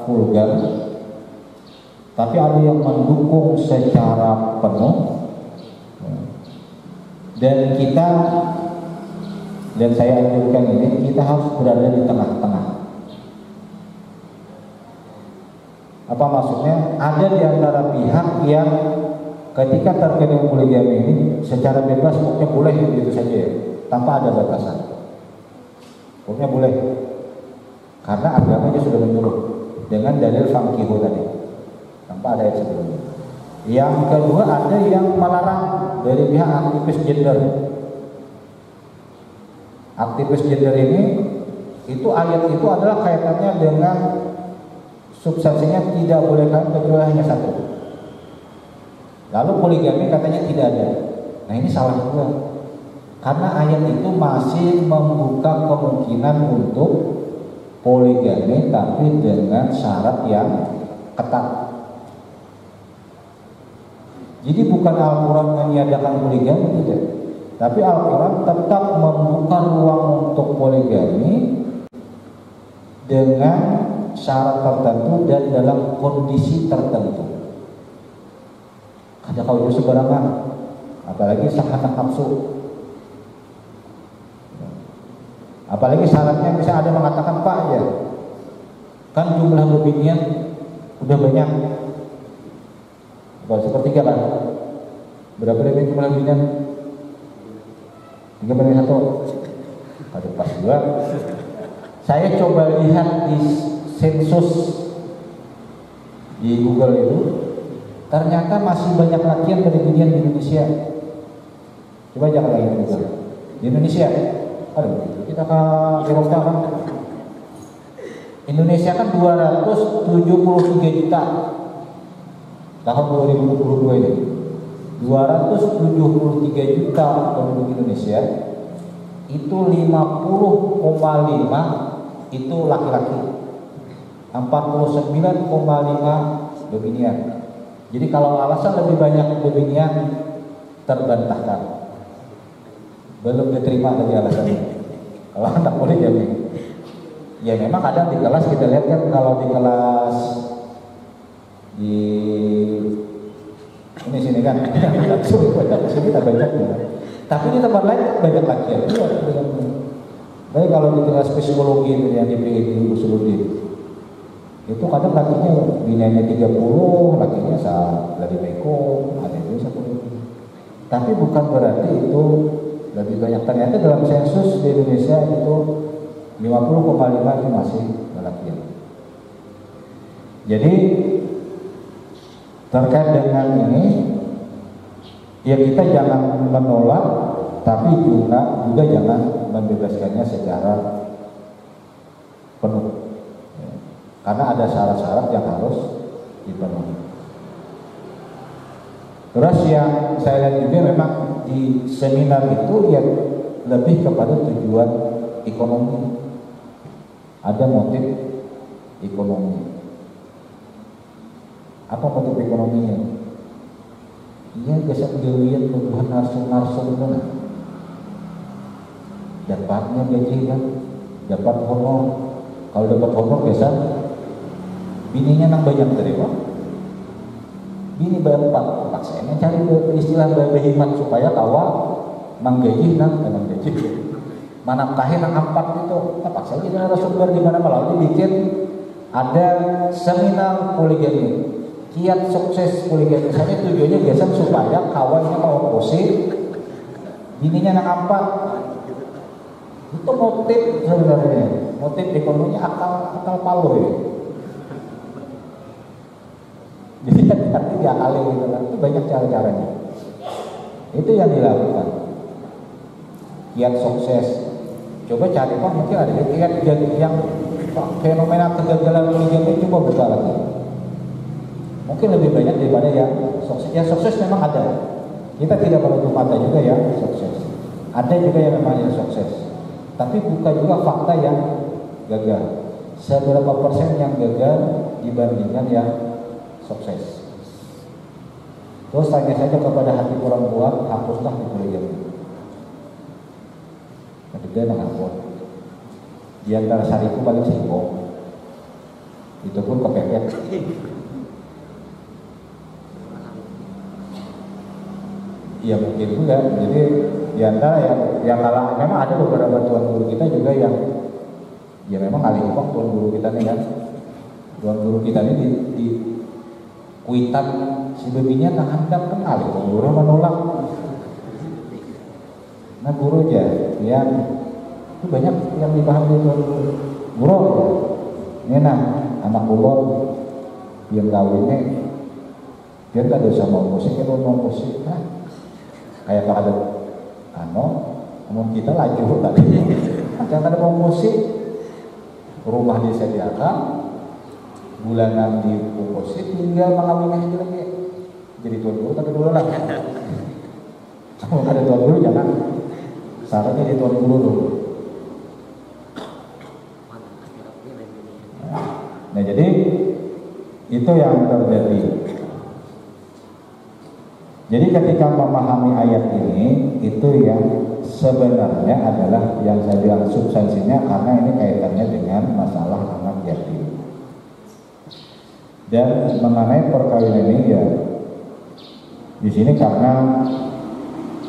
vulgar, tapi ada yang mendukung secara penuh. Dan kita, dan saya anjurkan ini, kita harus berada di tengah-tengah. Apa maksudnya? Ada di antara pihak yang ketika terkait dengan poligami ini secara bebas pokoknya boleh begitu saja ya, tanpa ada batasan. Pokoknya boleh. Karena agamanya sudah menyuruh dengan dalil fankihu tadi. Tanpa ada yang sebelumnya. Yang kedua ada yang melarang. dari pihak aktivis gender. Aktivis gender ini itu ayat itu adalah kaitannya dengan substansinya tidak boleh kawin kecuali hanya satu. Lalu poligami katanya tidak ada. Nah ini salah juga. Karena ayat itu masih membuka kemungkinan untuk poligami tapi dengan syarat yang ketat. Jadi bukan Al-Quran meniadakan poligami, tidak. Tapi Al-Quran tetap membuka ruang untuk poligami dengan syarat tertentu dan dalam kondisi tertentu. Ada kawin sembarangan, apalagi anak nafsu. Apalagi syaratnya bisa ada mengatakan Pak ya, kan jumlah bebinian udah banyak. Kalau sepertiga kan, berapa lebih jumlah bebinian? 3/1. Ada pas juga. Saya coba lihat di sensus di Google itu, ternyata masih banyak laki yang berbinian di Indonesia. Coba jangan lagi di Google. Di Indonesia, aduh, kita ke Eropa kan. Indonesia kan 273 juta tahun 2022 ini. 273 juta penduduk Indonesia, itu 50,5 itu laki-laki, 49,5 bebinian. Jadi kalau alasan lebih banyak bebinian terbantahkan, belum diterima dari alasannya. Kalau anak poligami, ya memang kadang di kelas kita lihat kan, kalau di kelas di ini sini kan, sini kita banyak juga. Tapi di tempat lain banyak laki ya. Baik kalau di kelas psikologi itu yang di PID Usuluddin, itu kadang lakinya biniannya 30, lakinya dari Beko, ada itu 10. Tapi bukan berarti itu lebih banyak. Ternyata dalam sensus di Indonesia itu 50,5 itu masih laki. Jadi terkait dengan ini, ya kita jangan menolak, tapi juga jangan membebaskannya secara penuh, karena ada syarat-syarat yang harus dipenuhi. Terus yang saya lihat juga memang di seminar itu ya lebih kepada tujuan ekonomi, ada motif ekonomi. Apa motif ekonominya? Iya, biasa gawian perubahan narsum itu, dapatnya gaji kan, dapat honor. Kalau dapat honor biasa bininya nang banyak terima. Bini berempat, saya cari istilah berhemat supaya kawa menggaji nang memang gaji. Mana kahin nang 4 itu, terpaksa jadi narasumber di mana malah dibikin ada seminar poligami. Kiat sukses poligami, misalnya tujuannya biasa supaya kawannya mau posisi bininya nang 4. Itu motif sebenarnya, motif ekonominya akal palu ya. Jadi hati-hati diakalin gitu kan, itu banyak cara-caranya. Itu yang dilakukan. Kiat sukses, coba cari kok mungkin ada kiat yang fenomena kegagalan poligami, coba buka lagi. Mungkin lebih banyak daripada yang sukses. Yang sukses memang ada. Kita tidak menutup mata juga ya sukses. Ada juga yang memang yang sukses. Tapi buka juga fakta yang gagal. Seberapa persen yang gagal dibandingkan yang sukses. Terus tanya saja kepada hati orang tua, hapuslah di poligami. Kedua dengan hapus. Di antara sariku paling singkong. Itu pun kepepet. Iya mungkin juga. Jadi di antara yang kalah, memang ada beberapa tuan guru kita juga yang ya memang alih uang tuan guru kita nih kan. Tuan guru kita ini di kuitan si bebinya tak handap kan alih uang guru menolak. Nah guru aja yang itu banyak yang dipahami tuan guru. Ini nah anak ulun yang kawinnya dia tak dosa mau musik, mau musik, nah kayak kalau ada namun kita laju tadi jangan ada musik, rumah disediakan, bulanan dipungkusin, tinggal mengawinkan aja lagi. Jadi tuan guru tapi dulu lah. Kalau ada tuan guru jangan, sarannya di tuan guru dulu. Nah jadi itu yang terjadi. Jadi ketika memahami ayat ini, itu yang sebenarnya adalah yang saya bilang substansinya, karena ini kaitannya dengan masalah anak yatim. Dan mengenai perkawinan ini ya di sini karena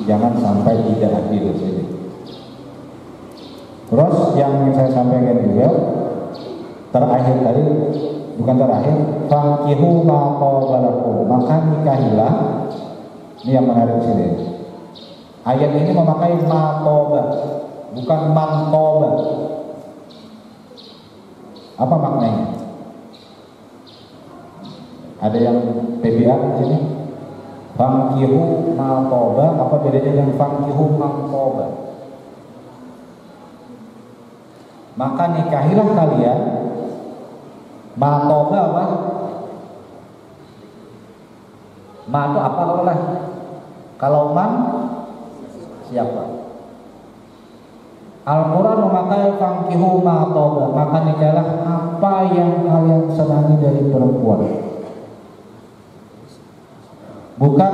jangan sampai tidak adil di sini. Terus yang saya sampaikan juga terakhir tadi, bukan terakhir, fankihu ma qabalakum, maka nikahilah. Ini yang menarik sini. Ayat ini memakai matoba, bukan mantoba. Apa maknanya? Ada yang PBA di sini? Fankihu matoba, apa bedanya dengan fankihu mantoba? Maka nikahilah kalian. Matoba apa? Ma itu apa kalau lah? Kalau man siapa? Al-Quran memakai fankihu matoba, maka nikahilah apa yang kalian senangi dari perempuan. Bukan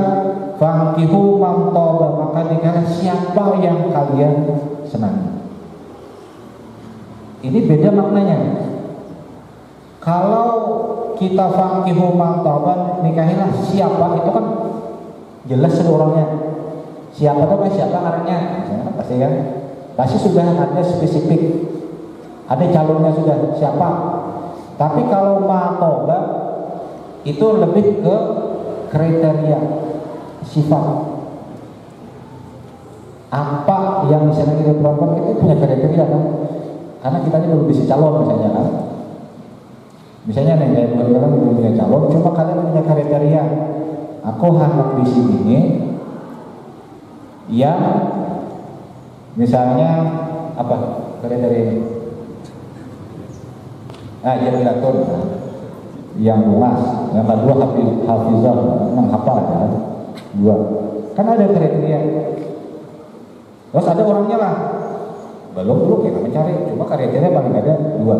fankihu matoba, maka nikahilah siapa yang kalian senangi. Ini beda maknanya. Kalau kita fankihu matoba, nikahilah siapa, itu kan jelas orangnya. Siapa itu kan siapa orangnya, misalnya pasti kan, pasti sudah ada spesifik, ada calonnya sudah siapa. Tapi kalau matoba itu lebih ke kriteria, sifat. Apa yang misalnya kita perempuan itu punya kriteria kan? Karena kita ini belum bisa calon misalnya kan. Misalnya nih, kayak kalian belum punya calon, cuma kalian punya kriteria. Aku hendak di sini yang misalnya apa kriteria ini? Jadilatun, yang lunas, yang kedua hafizah, menghafal aja, dua. Kan ada kriteria. Terus ada orangnya lah, belum kita mencari, cuma kriteria paling ada dua.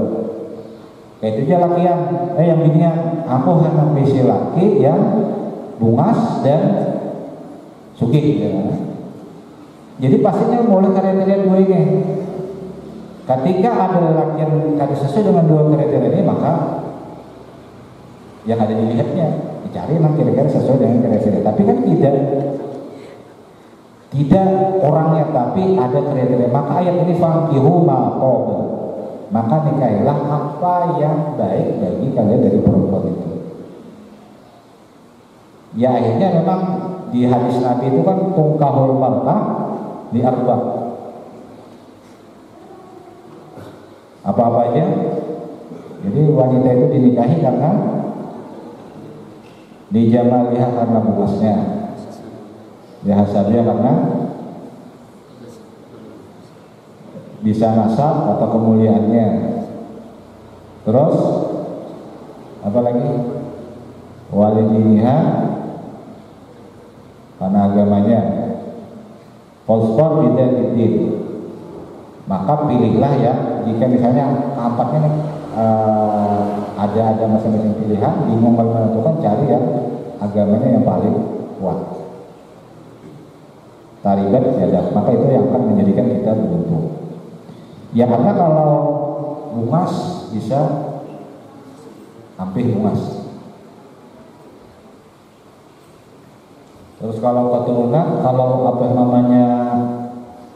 Kayak itu aja lakian, yang binian, aku hendak bisi laki yang lunas dan sugih, ya. Jadi pastinya boleh kriteria dua ini. Ketika ada laki yang tidak sesuai dengan dua kriteria ini, maka yang ada dilihatnya, dicari memang kira-kira sesuai dengan kriteria. Tapi kan tidak orangnya, tapi ada kriteria. Maka ayat ini fankihu ma qaba, maka nikahilah apa yang baik bagi kalian dari perempuan itu. Ya akhirnya memang di hadis Nabi itu kan tungkahul mar'ah di arba. Apa-apa aja. Jadi wanita itu dinikahi karena dijamaliha karena bulasnya, dihasabiha karena bisa nasab atau kemuliaannya. Terus apa lagi? Walidiniha karena agamanya. Fosfor bidadidin, maka pilihlah ya, jika misalnya keempatnya nih ada masing-masing pilihan, bingung kalau menentukan, cari yang agamanya yang paling kuat. Taribat ya, maka itu yang akan menjadikan kita beruntung. Ya karena kalau bungas bisa hampir bungas. Terus kalau keturunan, kalau apa namanya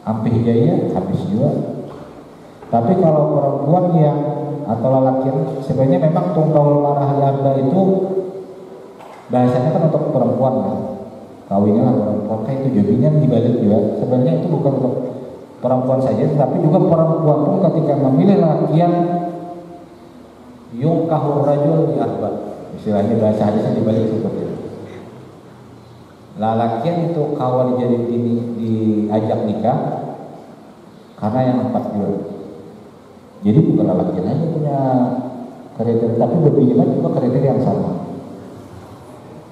ampih jaya, habis juga. Tapi kalau perempuan yang atau lelaki, sebenarnya memang tungkahul mar'ah harga itu bahasanya kan untuk perempuan kan. Kawinnya lah perempuan, kayak itu jadinya dibalik juga. Sebenarnya itu bukan untuk perempuan saja, tapi juga perempuan pun ketika memilih laki yang yungkahur rajul di arba, istilahnya bahasa hadisnya dibalik seperti itu. Lalakian itu kawan jadi diajak nikah karena yang 4 bulan. Jadi bukan lalakian aja punya kriteria, tapi berbeda juga kriteria yang sama.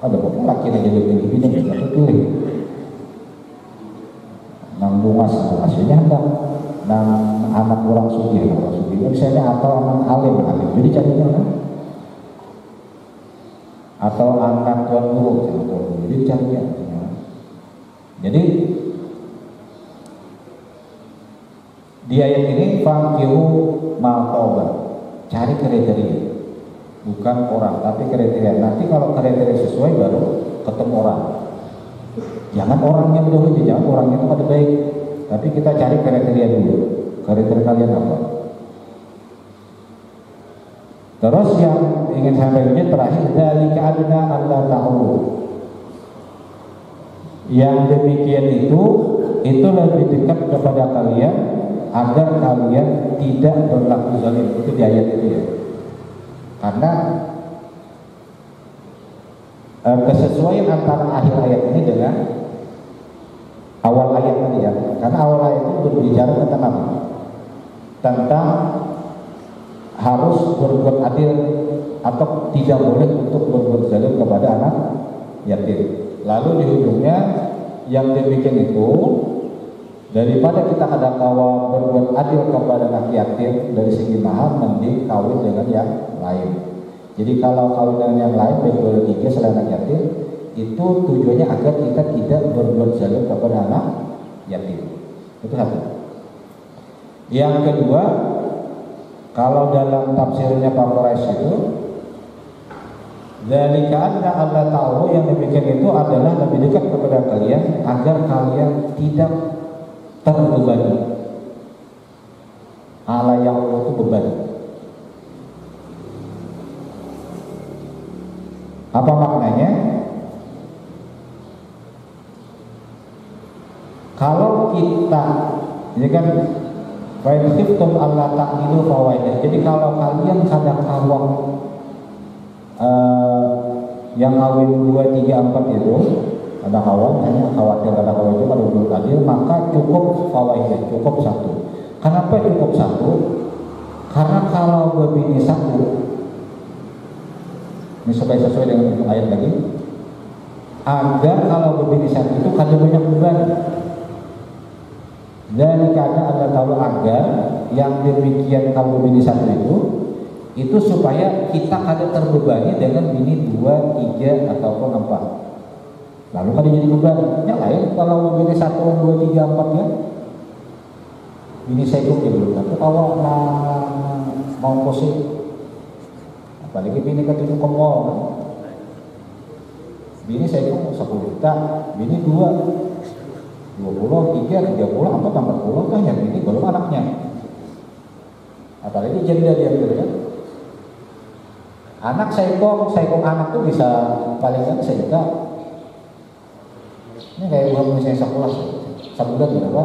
Ada pokoknya laki aja lebih bini bisa pilih. Nang bungas aslinya enggak, nang anak orang sugih, misalnya atau anak alim, jadi carinya kan? Atau anak tuan guru, jadi carinya. Jadi di ayat ini fankihu ma'toba, cari kriteria, bukan orang, tapi kriteria. Nanti kalau kriteria sesuai baru ketemu orang. Jangan orangnya dulu, jangan orangnya itu ada baik, tapi kita cari kriteria dulu. Kriteria kalian apa? Terus yang ingin saya sampaikan terakhir, dzalika adna alla ta'ulu. Yang demikian itu lebih dekat kepada kalian agar kalian tidak berlaku zalim. Itu di ayat itu ya. Karena kesesuaian antara akhir ayat ini dengan awal ayat tadi ya. Karena awal ayat itu berbicara tentang apa? Tentang harus berbuat adil atau tidak boleh untuk berbuat zalim kepada anak yatim. Lalu di ujungnya yang demikian itu, daripada kita ada kawa berbuat adil kepada anak yatim dari segi mahar, mending kawin dengan yang lain. Jadi kalau kawin dengan yang lain baik dua tiga selain anak yatim, itu tujuannya agar kita tidak berbuat zalim kepada anak yatim. Itu satu. Yang kedua, kalau dalam tafsirnya Pak Quraisy itu, dzalika anna alla ta'ala, yang demikian itu adalah lebih dekat kepada kalian agar kalian tidak terbebani. Ala yang itu beban. Apa maknanya? Kalau kita, ini kan baik khiftum alla ta'dilu fawaidah. Jadi kalau kalian kadang kawang yang kawin 2, 3, 4 itu ada kawan, hanya khawatir ada kawan itu pada belum adil, maka cukup fawaidah, cukup 1. Kenapa cukup 1? Karena kalau berbini 1, ini supaya sesuai dengan ayat lagi, agar kalau berbini 1 itu kada banyak beban. Dan karena ada tahu agar yang demikian kalau bini 1 itu supaya kita kada terbebani dengan bini 2, 3 ataupun 4. Lalu kada jadi beban. Yang lain kalau bini 1, 2, 3, 4 ya, bini saya itu belum. Tapi kalau mau posisi, apalagi bini ketika ke mall, bini saya itu 10 juta, bini 2, 20, 3, 30, 40 kan yang ini belum anaknya. Apalagi janda dia gitu kan. Anak saikong anak tuh bisa paling kan 1 juta. Ini kayak uang misalnya sekolah sebulan berapa?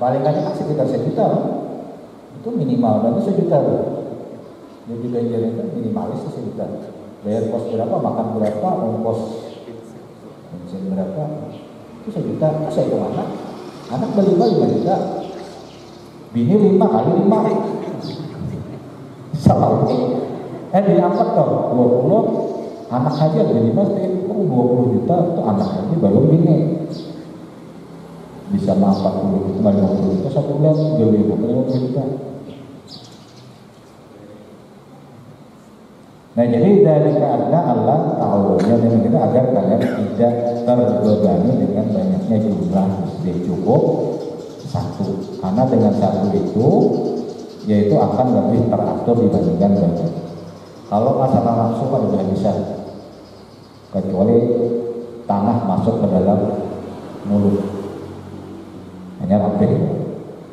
Paling kan sekitar 1 juta. Itu minimal, berarti 1 juta. Jadi banjir itu minimalis 1 juta. Bayar kos berapa, makan berapa, ongkos bensin berapa, itu 1 juta. Saya ke anak beli 5 juta, bini 5 kali 5 salah diangkat toh 20, anak saja beli 5, 20 juta itu anak aja baru bini bisa 40 juta, 50 juta 1 bulan, 50 juta. Nah jadi dari karena Allah tahu yang kita agar kalian tidak terbebani dengan banyaknya jumlah masjid, cukup 1. Karena dengan 1 itu yaitu akan lebih teratur dibandingkan banyak. Kalau masalah nafsu kan sudah bisa, kecuali tanah masuk ke dalam mulut, hanya rapih,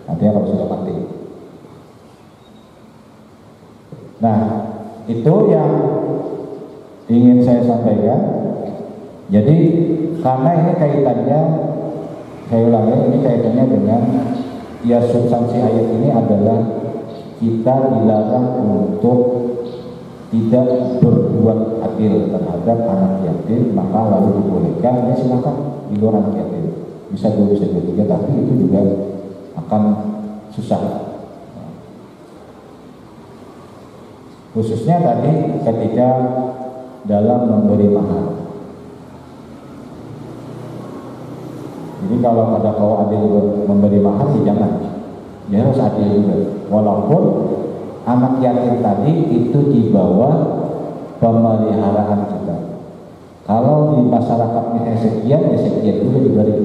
artinya kalau sudah mati. Nah itu yang ingin saya sampaikan. Jadi karena ini kaitannya, saya ulangi, ini kaitannya dengan ya substansi ayat ini adalah kita dilarang untuk tidak berbuat adil terhadap anak yatim, maka lalu dibolehkan, ya silakan di luar anak yatim, bisa 2 bisa 3, tapi itu juga akan susah. Khususnya tadi ketika dalam memberi mahar. Jadi kalau ada kau adil memberi mahar, ya jangan, dia harus adil juga. Walaupun anak yatim tadi itu di bawah pemeliharaan kita. Kalau di masyarakatnya sekian, ya sekian juga diberi.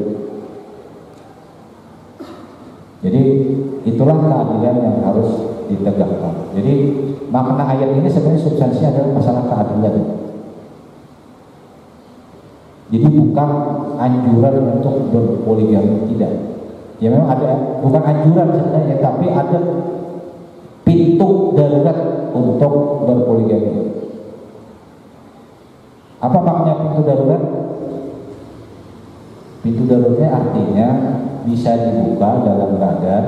Jadi itulah keadilan yang harus ditegakkan. Jadi makna ayat ini sebenarnya substansinya adalah masalah keadilan. Jadi bukan anjuran untuk berpoligami, tidak. Ya memang ada, bukan anjuran sebenarnya, tapi ada pintu darurat untuk berpoligami. Apa makna pintu darurat? Pintu daruratnya artinya bisa dibuka dalam keadaan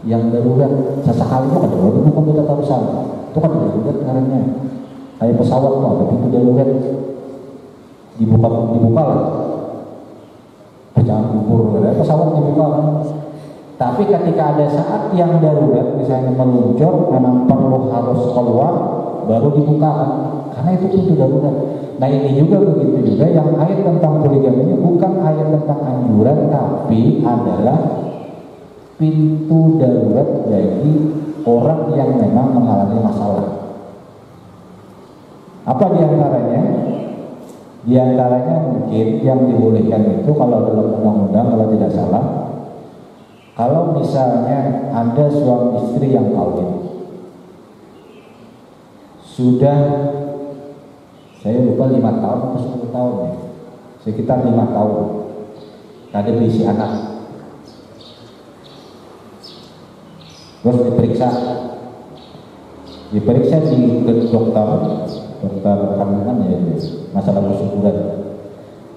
yang darurat. Sesekali itu kan darurat, bukan kita taruh salah. Itu kan darurat karena kayak pesawat tuh ada pintu darurat, dibuka lah. Jangan kubur, ada pesawat dibuka. Tapi ketika ada saat yang darurat, misalnya meluncur, memang perlu harus keluar, baru dibuka, karena itu pintu darurat. Nah ini juga begitu juga, yang ayat tentang poligami ini bukan ayat tentang anjuran, tapi adalah pintu darurat bagi orang yang memang mengalami masalah. Apa diantaranya? Diantaranya mungkin yang dibolehkan itu kalau dalam undang-undang, kalau tidak salah, kalau misalnya ada suami istri yang kawin, sudah saya lupa 5 tahun atau 10 tahun ya, sekitar 5 tahun, ada berisi anak, terus diperiksa di dokter kandungan ya, masalah kesuburan.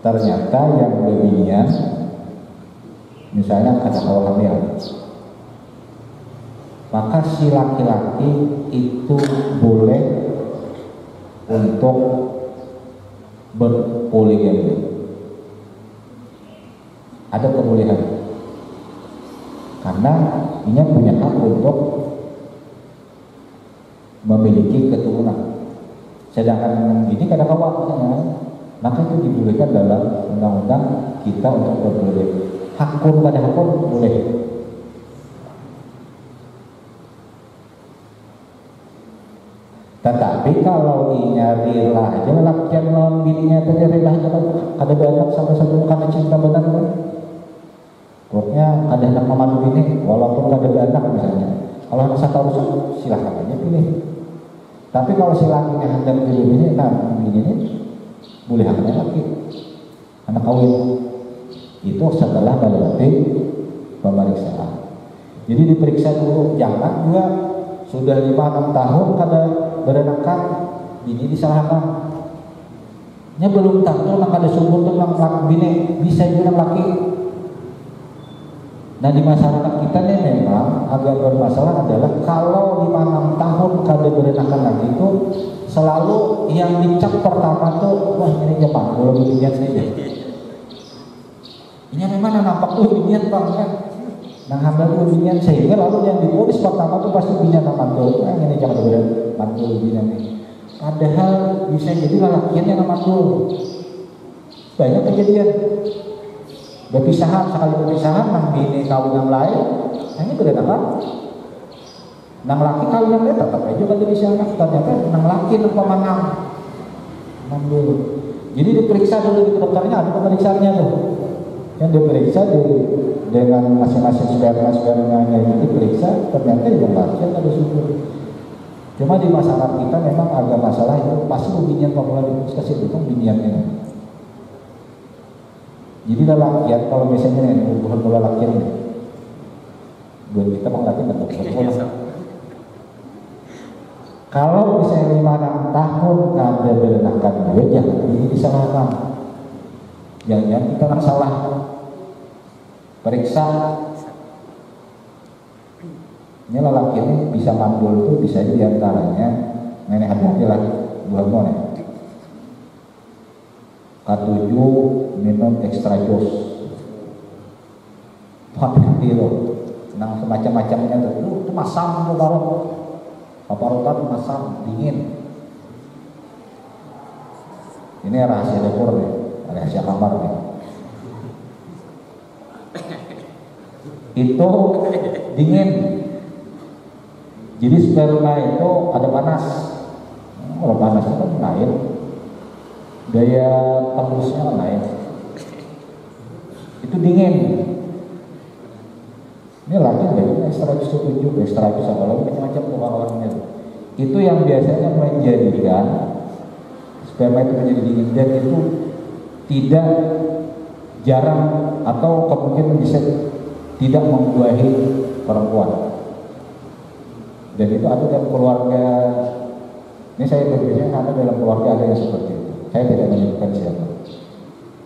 Ternyata yang lebihnya, misalnya ada awal hamil, maka si laki-laki itu boleh untuk berpoligami. Ada kebolehan, karena dia punya hak untuk memiliki keturunan. Sedangkan ini kadang-kadang maka itu dibolehkan dalam undang-undang kita untuk berpoligami. Hakun pada hakun boleh. Tetapi kalau nyari lah aja lakian non bininya terjadi lah aja kada banyak sampai satu karena cinta benar kan. Pokoknya ada anak mama bini walaupun kada banyak misalnya. Kalau anak satu silahkan aja pilih. Tapi kalau si lakinya hendak pilih bini, nah bini ini boleh hanya laki anak kawin itu setelah melewati pemeriksaan. Jadi diperiksa dulu, jangan juga sudah 5-6 tahun kada berenakan bini disalahkan. Nya belum tahu nang kada subur tuh nang laki bini bisa juga nang laki. Nah di masyarakat kita nih memang agak bermasalah adalah kalau 5-6 tahun kada berenakan lagi itu selalu yang dicap pertama tuh, wah ini Jepang, kalau beginian saja. Ini memang nampak tuh beginian bang kan, nah hamil tuh beginian sehingga lalu yang dipolis pertama tuh pasti beginian nama mantul, ini jangan bener mantul beginian nih. Padahal bisa jadi lalakiannya nama mantul. Banyak kejadian berpisahan, sekali berpisahan nang bini kawin yang lain, ini berenakan. Nang laki kawin yang lain tetap aja kan dipisahkan, ternyata nang laki nang pemanang dulu. Jadi diperiksa dulu di dokternya, ada pemeriksaannya tuh. Yang diperiksa dengan masing-masing sperma-spermanya itu diperiksa, ternyata yang laki ada subur. Cuma di masyarakat kita memang agak masalah itu pasti binian pemula diskusi itu biniannya. Jadi lelakian kalau misalnya hubungan bola lakian ini, buat kita penglatihan betul. Kalau misalnya 5-6 tahun ada berenakan duit, ya ini disalahkan. Jangan kita nggak salah. Periksa. Ini lelaki ini bisa mandul tuh bisa diantaranya nenek hati-hati lagi buat mau nih. K7 minum extra jus. Hati-hati loh. Nang semacam-macamnya tuh. Itu masam tuh baru. Paparotan masam dingin. Ini rahasia dapur nih, rahasia kamar nih. Itu dingin. Jadi sperma itu ada panas. Kalau panas itu kan naik, daya tembusnya naik. Itu dingin. Ini lagi dari extra jus 7, extra jus apa lagi macam-macam tuh orang-orangnya. Itu yang biasanya menjadikan sperma itu menjadi dingin dan itu tidak jarang atau kemungkinan bisa tidak membuahi perempuan. Dan itu ada dalam keluarga. Ini saya berbicara ada dalam keluarga ada yang seperti itu. Saya tidak menyebutkan siapa.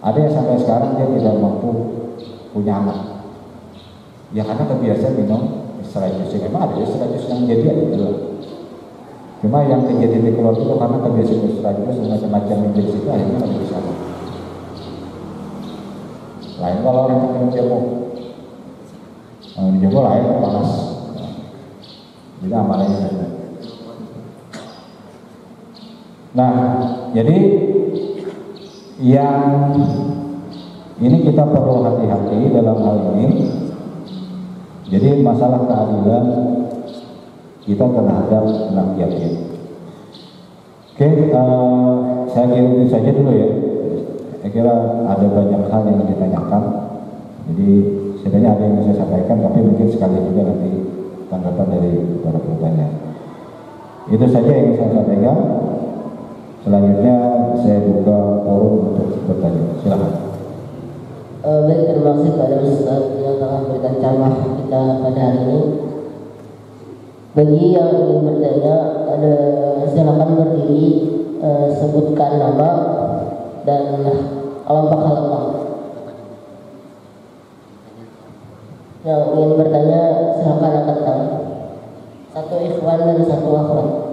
Ada yang sampai sekarang dia tidak mampu punya anak. Ya karena kebiasaan minum extra jus. Memang ada extra jus yang jadi ada juga. Cuma yang kejadian di keluarga itu karena kebiasaan extra jus macam-macam yang jadi itu akhirnya nggak bisa. Lain kalau orang yang minum jamu, jamu lain panas. Jadi amalnya ada. Nah, jadi yang ini kita perlu hati-hati dalam hal ini. Jadi masalah keadilan kita terhadap anak yatim. Oke, saya kira itu saja dulu ya. Saya kira ada banyak hal yang ditanyakan. Jadi sebenarnya ada yang bisa saya sampaikan, tapi mungkin sekali juga nanti tanggapan dari para bertanya. Itu saja yang saya sampaikan. Selanjutnya saya buka forum untuk bertanya. Silakan. Baik, terima kasih kepada Ustaz yang telah memberikan ceramah kita pada hari ini. Bagi yang ingin bertanya, silakan berdiri, sebutkan nama dan kelompok halaman. Yang ingin bertanya silakan angkat tangan. Satu ikhwan dan satu akhwat.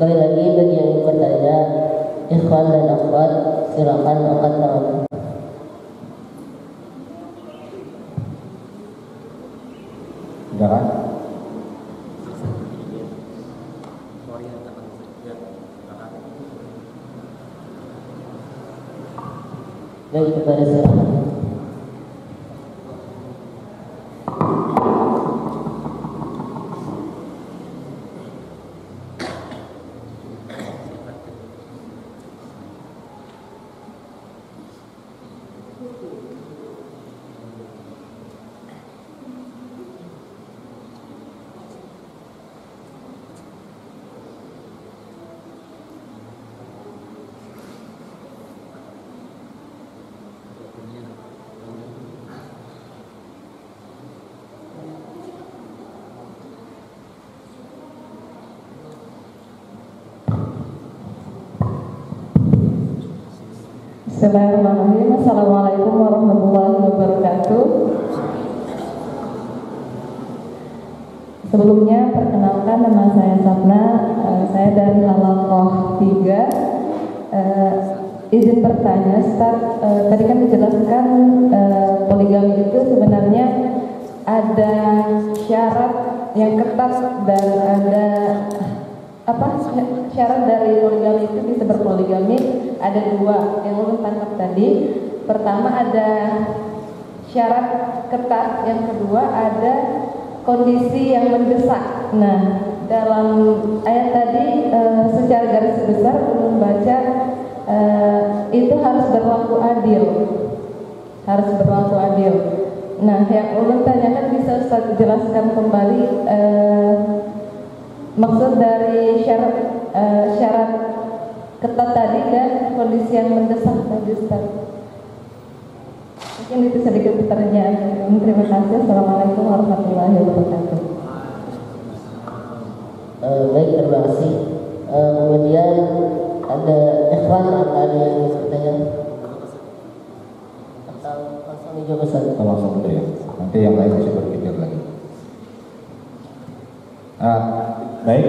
Sekali lagi bagi yang ingin bertanya, ikhwan dan akhwat, silakan angkat tangan. Sudah kan? Baik, kepada silakan. Bismillahirrahmanirrahim. Assalamualaikum warahmatullahi wabarakatuh. Sebelumnya perkenalkan, nama saya Sapna, saya dari Halaqah 3. Izin bertanya, Ustaz, tadi kan dijelaskan poligami itu sebenarnya ada syarat yang ketat dan ada syarat dari poligami itu bisa berpoligami ada dua yang ulun tangkap tadi. Pertama ada syarat ketat, yang kedua ada kondisi yang mendesak. Nah, dalam ayat tadi secara garis besar ulun baca itu harus berlaku adil, harus berlaku adil. Nah, yang ulun tanyakan bisa Ustaz jelaskan kembali maksud dari syarat ketat tadi dan kondisi yang mendesak tadi, Ustaz. Mungkin itu sedikit pertanyaan. Terima kasih. Assalamualaikum warahmatullahi wabarakatuh. Baik, terima kasih. Kemudian ada ikhwan, ada yang bertanya? Langsung dijawab, Ustaz. Kalau Nanti yang lain bisa berpikir lagi. Baik,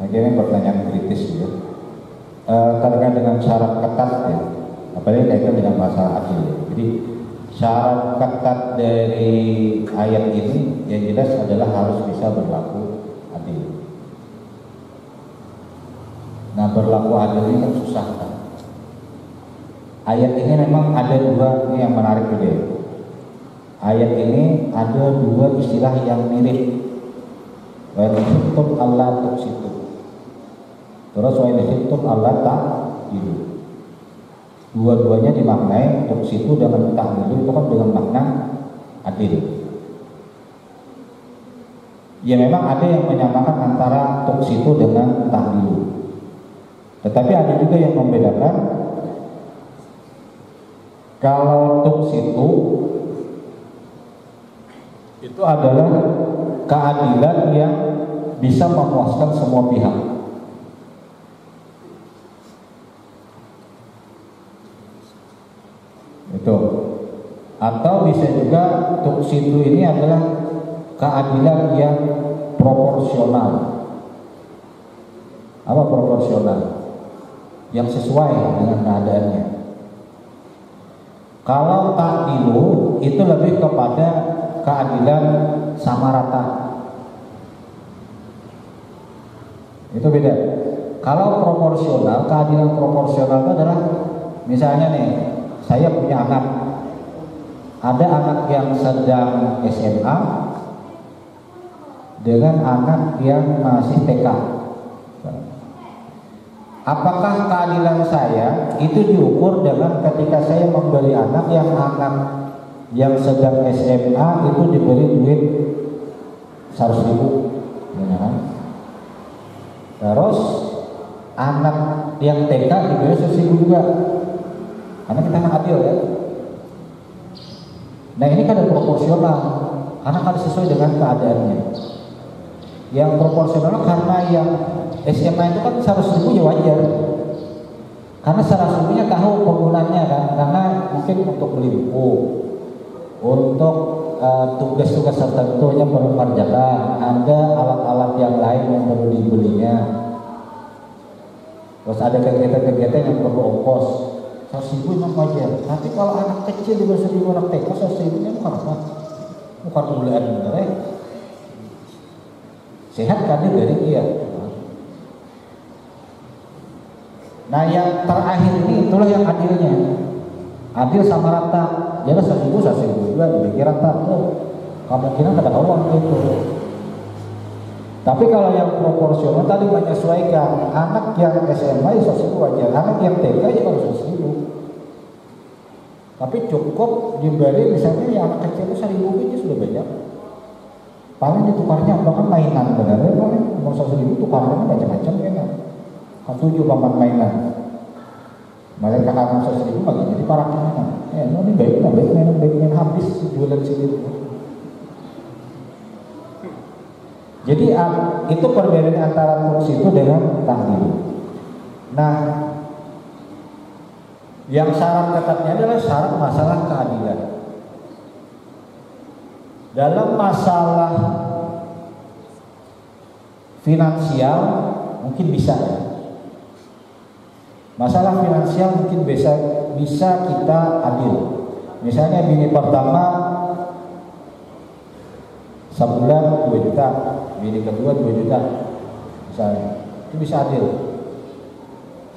ini pertanyaan kritis ya. Terkait dengan syarat ketat ya, apalagi kaitan dengan masalah adil. Ya. Jadi syarat ketat dari ayat ini yang jelas adalah harus bisa berlaku adil. Nah, berlaku adil ini kan susah kan. Ayat ini memang ada dua, ini yang menarik juga ya. Ayat ini ada dua istilah yang mirip. Wa in khiftum alla tuqsitu. Terus wa in khiftum alla ta'dilu. Dua-duanya dimaknai tuqsitu dengan ta'dilu itu kan dengan makna adil. Ya memang ada yang menyamakan antara tuqsitu dengan ta'dilu. Tetapi ada juga yang membedakan. Kalau tuqsitu itu adalah keadilan yang bisa memuaskan semua pihak. Itu. Atau bisa juga tuqsitu ini adalah keadilan yang proporsional. Apa proporsional? Yang sesuai dengan keadaannya. Kalau ta'dilu itu lebih kepada keadilan sama rata. Itu beda. Kalau proporsional, keadilan proporsional itu adalah misalnya nih, saya punya anak. Ada anak yang sedang SMA dengan anak yang masih TK. Apakah keadilan saya itu diukur dengan ketika saya membeli anak yang sedang SMA itu diberi duit 100.000, ya kan? Terus anak yang TK diberi 100.000 juga, karena kita anak adil ya. Nah ini kan ada proporsional, karena harus sesuai dengan keadaannya. Yang proporsional karena yang SMA itu kan 100.000 ya wajar, karena 100.000-nya tahu penggunanya kan, karena mungkin untuk beli buku, untuk tugas-tugas tertentu nya perlu perjalanan, ada alat-alat yang lain yang perlu dibelinya, terus ada kegiatan-kegiatan yang perlu ongkos. 100.000 memang wajar. Tapi kalau anak kecil di bawah 1.000 anak TK 100.000-nya bukan apa? Bukan bulan bener. Sehat kan dari dia. Nah yang terakhir ini itulah yang adilnya. Adil sama rata. Jadi 100.000 juga dibagi rata. Kemungkinan ada uang itu. Tapi kalau yang proporsional tadi menyesuaikan, anak yang SMA 100.000 wajar, anak yang TK ya kalau 100.000. Tapi cukup diberi misalnya yang anak kecil itu 1.000 aja sudah banyak. Paling ditukarnya bahkan mainan benar, paling mau 100.000 tukarnya macam-macam ya. Kan 7 paman mainan. Mereka akan 100.000 lagi jadi para mainan. Ini baik mainan habis jualan sendiri. Jadi itu perbedaan antara tuqsitu dengan ta'dil. Nah, yang syarat ketatnya adalah syarat masalah keadilan. Dalam masalah finansial mungkin bisa ya. Masalah finansial mungkin bisa kita adil. Misalnya bini pertama sebulan 2 juta, bini kedua 2 juta misalnya, itu bisa adil.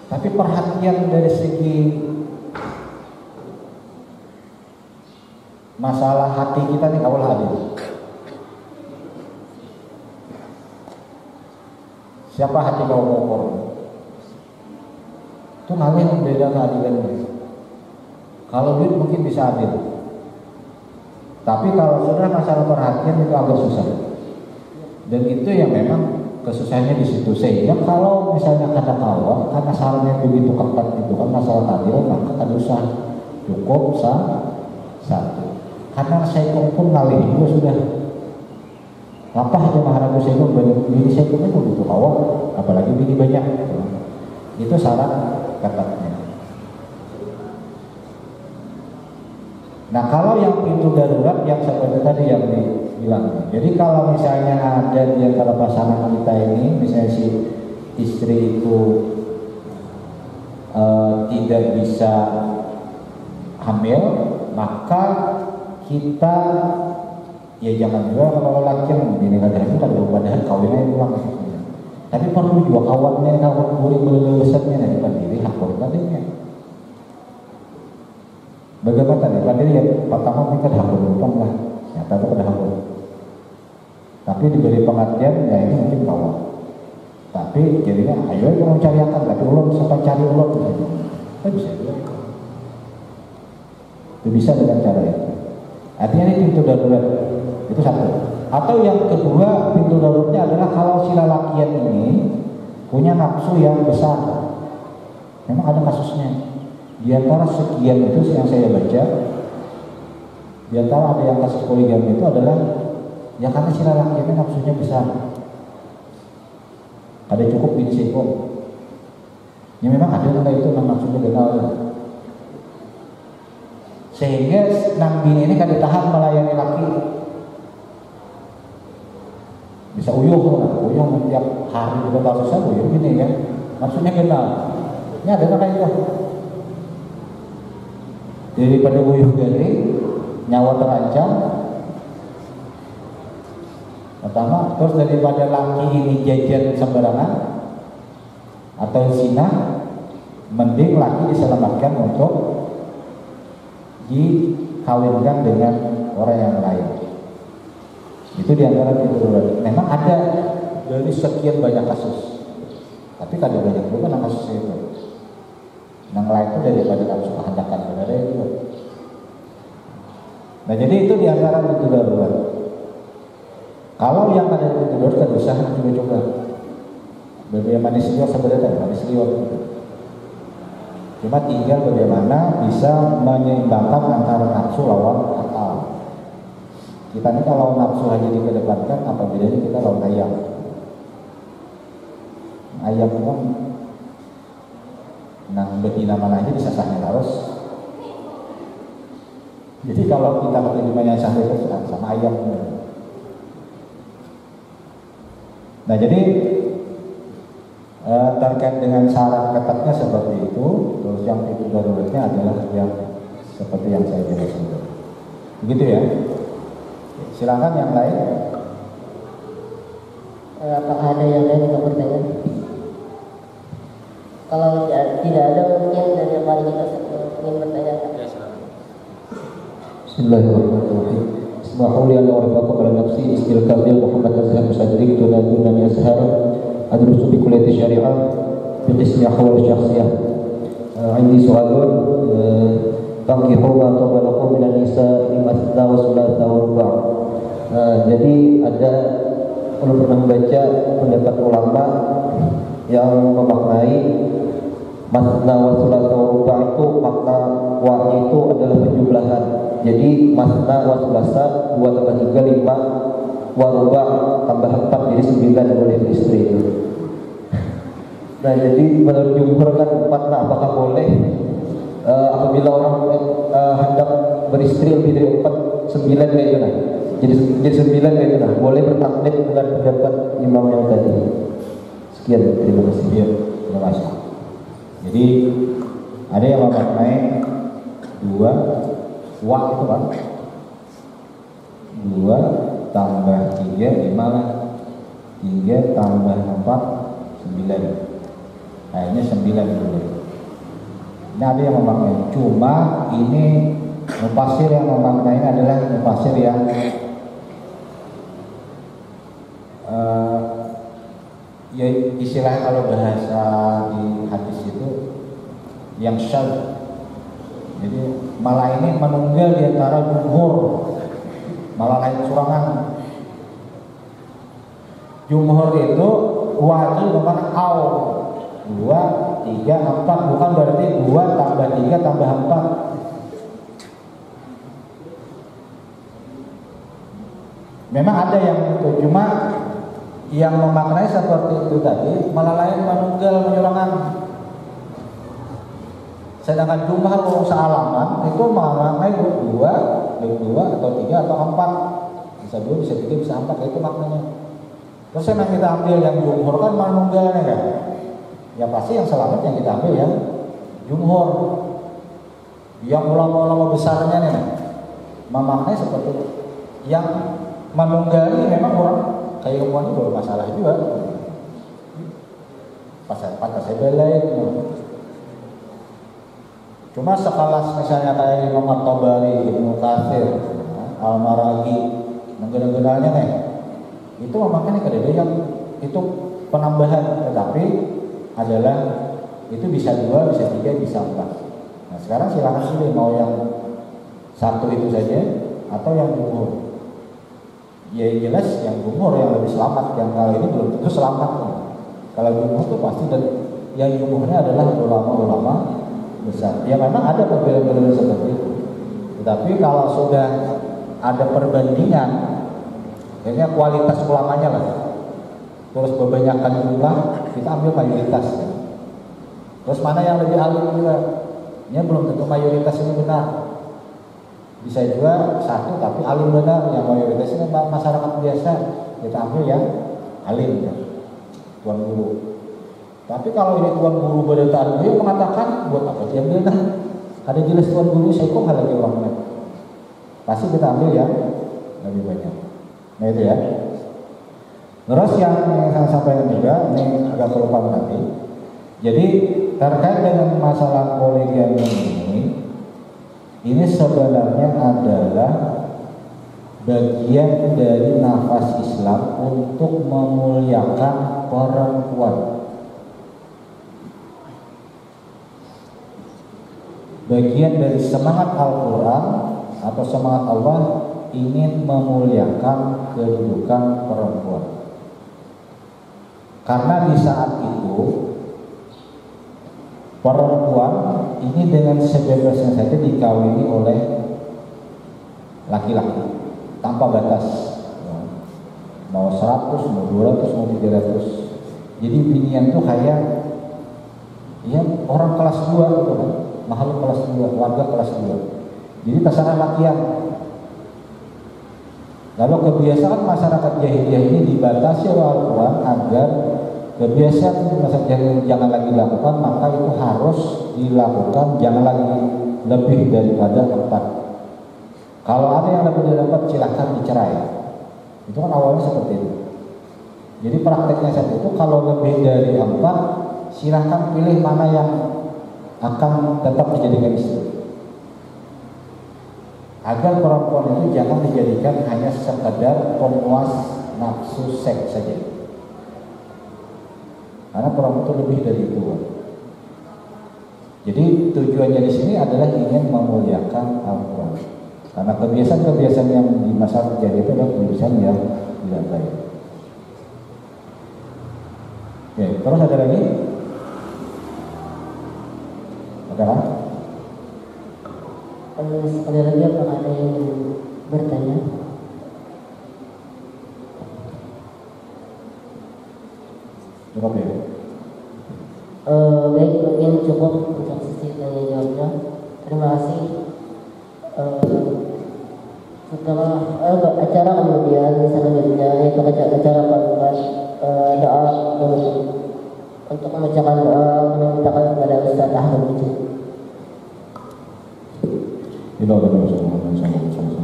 Tapi perhatian dari segi masalah hati kita nih kawal adil. Siapa hati kau kotor? Itu hal yang beda keadilannya. Kalau duit mungkin bisa adil. Tapi kalau sudah masalah perhatian itu agak susah. Dan itu yang memang kesusahannya di situ. Sehingga kalau misalnya kata kawan, karena syaratnya begitu ketat itu kan masalah keadilan, maka kan usah cukup satu. Karena saya pun ngalih juga sudah. Lapah aja maharabu saya pun bini saya pun itu begitu kawan, apalagi bini banyak. Itu syarat ketatnya. Nah kalau yang pintu darurat yang seperti tadi yang dibilang, jadi kalau misalnya ada di antara pasangan kita ini, misalnya si istri itu tidak bisa hamil, maka kita ya jangan juga kalau laki yang bini kada hamil kan padahal kawinnya pulang. Tapi perlu juga kawannya kawan kulit besarnya dari pandiri hak pandirinya. Bagaimana tadi pandiri ya pertama mereka hak berlumpang lah, nyata itu pada hak. Tapi diberi pengertian ya ini mungkin kawan. Tapi jadinya ayo orang cari akan, tapi ulun sampai cari ulun kan bisa juga. Itu bisa dengan cara itu. Artinya ini pintu darurat itu satu. Atau yang kedua pintu daruratnya adalah kalau si lelakian ini punya nafsu yang besar. Memang ada kasusnya. Di antara sekian itu yang saya baca, di antara ada yang kasus poligami itu adalah ya karena si lelakiannya nafsunya besar. Ada cukup bini seko. Ya memang ada yang kayak itu nafsunya kenal. Sehingga nang bini ini kan ditahan melayani laki. Bisa uyuh tiap hari kita tahu susah uyuh gini kan, maksudnya kenal. Ini ada kayak itu. Daripada uyuh garing, nyawa terancam. Pertama, terus daripada laki ini jajan sembarangan atau zina, mending laki diselamatkan untuk dikawinkan dengan orang yang lain. Itu diantara pintu darurat. Memang ada dari sekian banyak kasus, tapi kadang banyak juga kan kasus itu. Yang lain itu daripada nafsu kehendakan benar itu. Nah jadi itu diantara pintu darurat. Kalau yang ada pintu darurat kan usaha juga. Bagaimana manis liwat sebenarnya manis liwat. Cuma tinggal bagaimana bisa menyeimbangkan antara nafsu lawan akal. Kita ini kalau nafsu hanya dikedepankan, apa bedanya kita lawan ayam? Ayam itu kan nang betina mana aja bisa sahnya harus. Jadi kalau kita kehidupannya sampai itu sama ayam. Nah jadi terkait dengan syarat ketatnya seperti itu. Terus yang pintu daruratnya adalah yang seperti yang saya jelaskan. Begitu ya. Silakan yang lain. Apakah ada yang lain yang bertanya? Kalau tidak ada mungkin dari yang paling kita ingin bertanya. Bismillahirrahmanirrahim. Ismahuli ala warfaqa ala nafsi istil kamil Muhammad Azhar Musadrik tunadunani azhar adrusu bi kulliyati syariah bi qismi ahwal syakhsiyah. Indi soalun tankihu ma tabalakum minan nisa imatna wa sulata wa ruba'. Jadi ada, kalau pernah membaca pendapat ulama yang memaknai masna wa sulasa wa ruba' itu makna wa-nya itu adalah penjumlahan. Jadi masna wa sulasa 2 tambah 3 5 wa ruba' tambah 4 jadi 9 boleh istri itu. Nah jadi menurut jumhur kan 4. Nah apakah boleh apabila orang hendak beristri lebih dari 4 9 kayak itu nah. Jadi 9 kayak itu nah. Boleh bertaklid dengan pendapat imam yang tadi. Sekian, terima kasih. Ya, terima kasih. Jadi ada yang memaknai 2 wa itu kan 2 tambah 3 5 lah. 3 tambah 4 9. Akhirnya 9 dulu. Ini ada yang memaknai. Cuma ini mufasir yang memaknai adalah mufasir yang ya istilah kalau bahasa di hadis itu yang syadz. Jadi malah ini menunggal di antara jumhur, malah lain surangan. Jumhur itu wajib bukan au 2, 3, 4 bukan berarti 2 tambah 3 tambah 4. Memang ada yang itu, cuma yang memaknai seperti itu tadi malah lain menunggal menyurangan. Sedangkan jumlah ruang sealaman itu maknanya dua atau 3 atau 4. Bisa 2, bisa 3, bisa 4, itu maknanya. Terus yang kita ambil yang jumhur kan manunggalnya kan? Ya pasti yang selamat yang kita ambil yang jumhur. Yang ulama-ulama besarnya nih, maknanya seperti itu. Yang manunggali memang orang kayak umumnya baru masalah juga. Pasal saya belain. Cuma sekelas misalnya kayak Imam At-Tabari, Ibnu Katsir, Al-Maraghi, menggenal-genalnya nih, itu makanya kedede yang itu penambahan, tetapi adalah itu bisa 2, bisa 3, bisa 4. Nah sekarang silakan pilih mau yang satu itu saja atau yang jumhur. Ya jelas yang jumhur yang lebih selamat, yang kali ini belum tentu selamat. Kalau jumhur itu pasti, dan yang jumhurnya adalah ulama-ulama besar. Ya memang ada perbedaan-perbedaan seperti itu. Tetapi kalau sudah ada perbandingan, ini kualitas ulamanya lah. Terus kebanyakan jumlah, kita ambil mayoritas. Terus mana yang lebih alim juga? Ini belum tentu mayoritas ini benar. Bisa juga satu tapi alim benar, yang mayoritas ini masyarakat biasa. Kita ambil yang alim ya, tuan guru. Tapi kalau ini tuan guru berdata dia mengatakan buat apa dia benar? Ada jelas tuan guru saya kok lagi orangnya. Pasti kita ambil yang lebih banyak. Nah itu ya. Terus yang saya sampaikan juga, ini agak kelupaan tadi. Jadi terkait dengan masalah poligami ini sebenarnya adalah bagian dari nafas Islam untuk memuliakan perempuan. Bagian dari semangat Al-Quran atau semangat Allah ingin memuliakan kedudukan perempuan. Karena di saat itu perempuan ini dengan sebebasnya saja dikawini oleh laki-laki tanpa batas, mau 100, mau 200, mau 300. Jadi binian tuh kayak ya orang kelas 2 gitu kan, makhluk kelas 2, warga kelas 2. Jadi terserah lakian. Lalu kebiasaan masyarakat jahiliyah ini dibatasi oleh Al-Quran agar kebiasaan masyarakat jahiliyah jangan lagi dilakukan, maka itu harus dilakukan, jangan lagi lebih daripada 4. Kalau ada yang lebih dari 4 silahkan dicerai. Itu kan awalnya seperti itu. Jadi prakteknya saat itu kalau lebih dari 4 silahkan pilih mana yang akan tetap dijadikan istri. Agar perempuan itu jangan dijadikan hanya sekedar pemuas nafsu seks saja. Karena perempuan itu lebih dari itu. Jadi tujuannya di sini adalah ingin memuliakan Al-Quran. Karena kebiasaan-kebiasaan yang di masa terjadi itu adalah kebiasaan yang tidak baik. Oke, terus ada lagi? Ada? Sekali lagi apakah ada yang bertanya? Cukup ya? Baik, mungkin cukup untuk sesi tanya jawabnya. Terima kasih. Setelah acara kemudian selanjutnya itu acara pembukaan doa untuk membacakan doa memintakan kepada Ustaz Ahmad Bujur. إلى رب العالمين صلى الله عليه وسلم.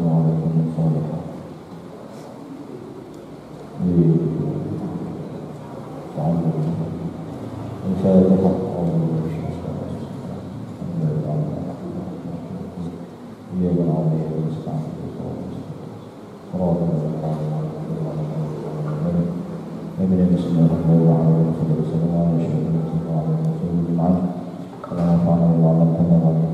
الفاتحة. إياك نعبد وإياك نستعين. صراط الذين أنعمت بسم الله الرحمن الرحيم. صلى الله عليه وسلم. اللهم صل على سيدنا محمد وعلى آله وصحبه أجمعين. اللهم صل على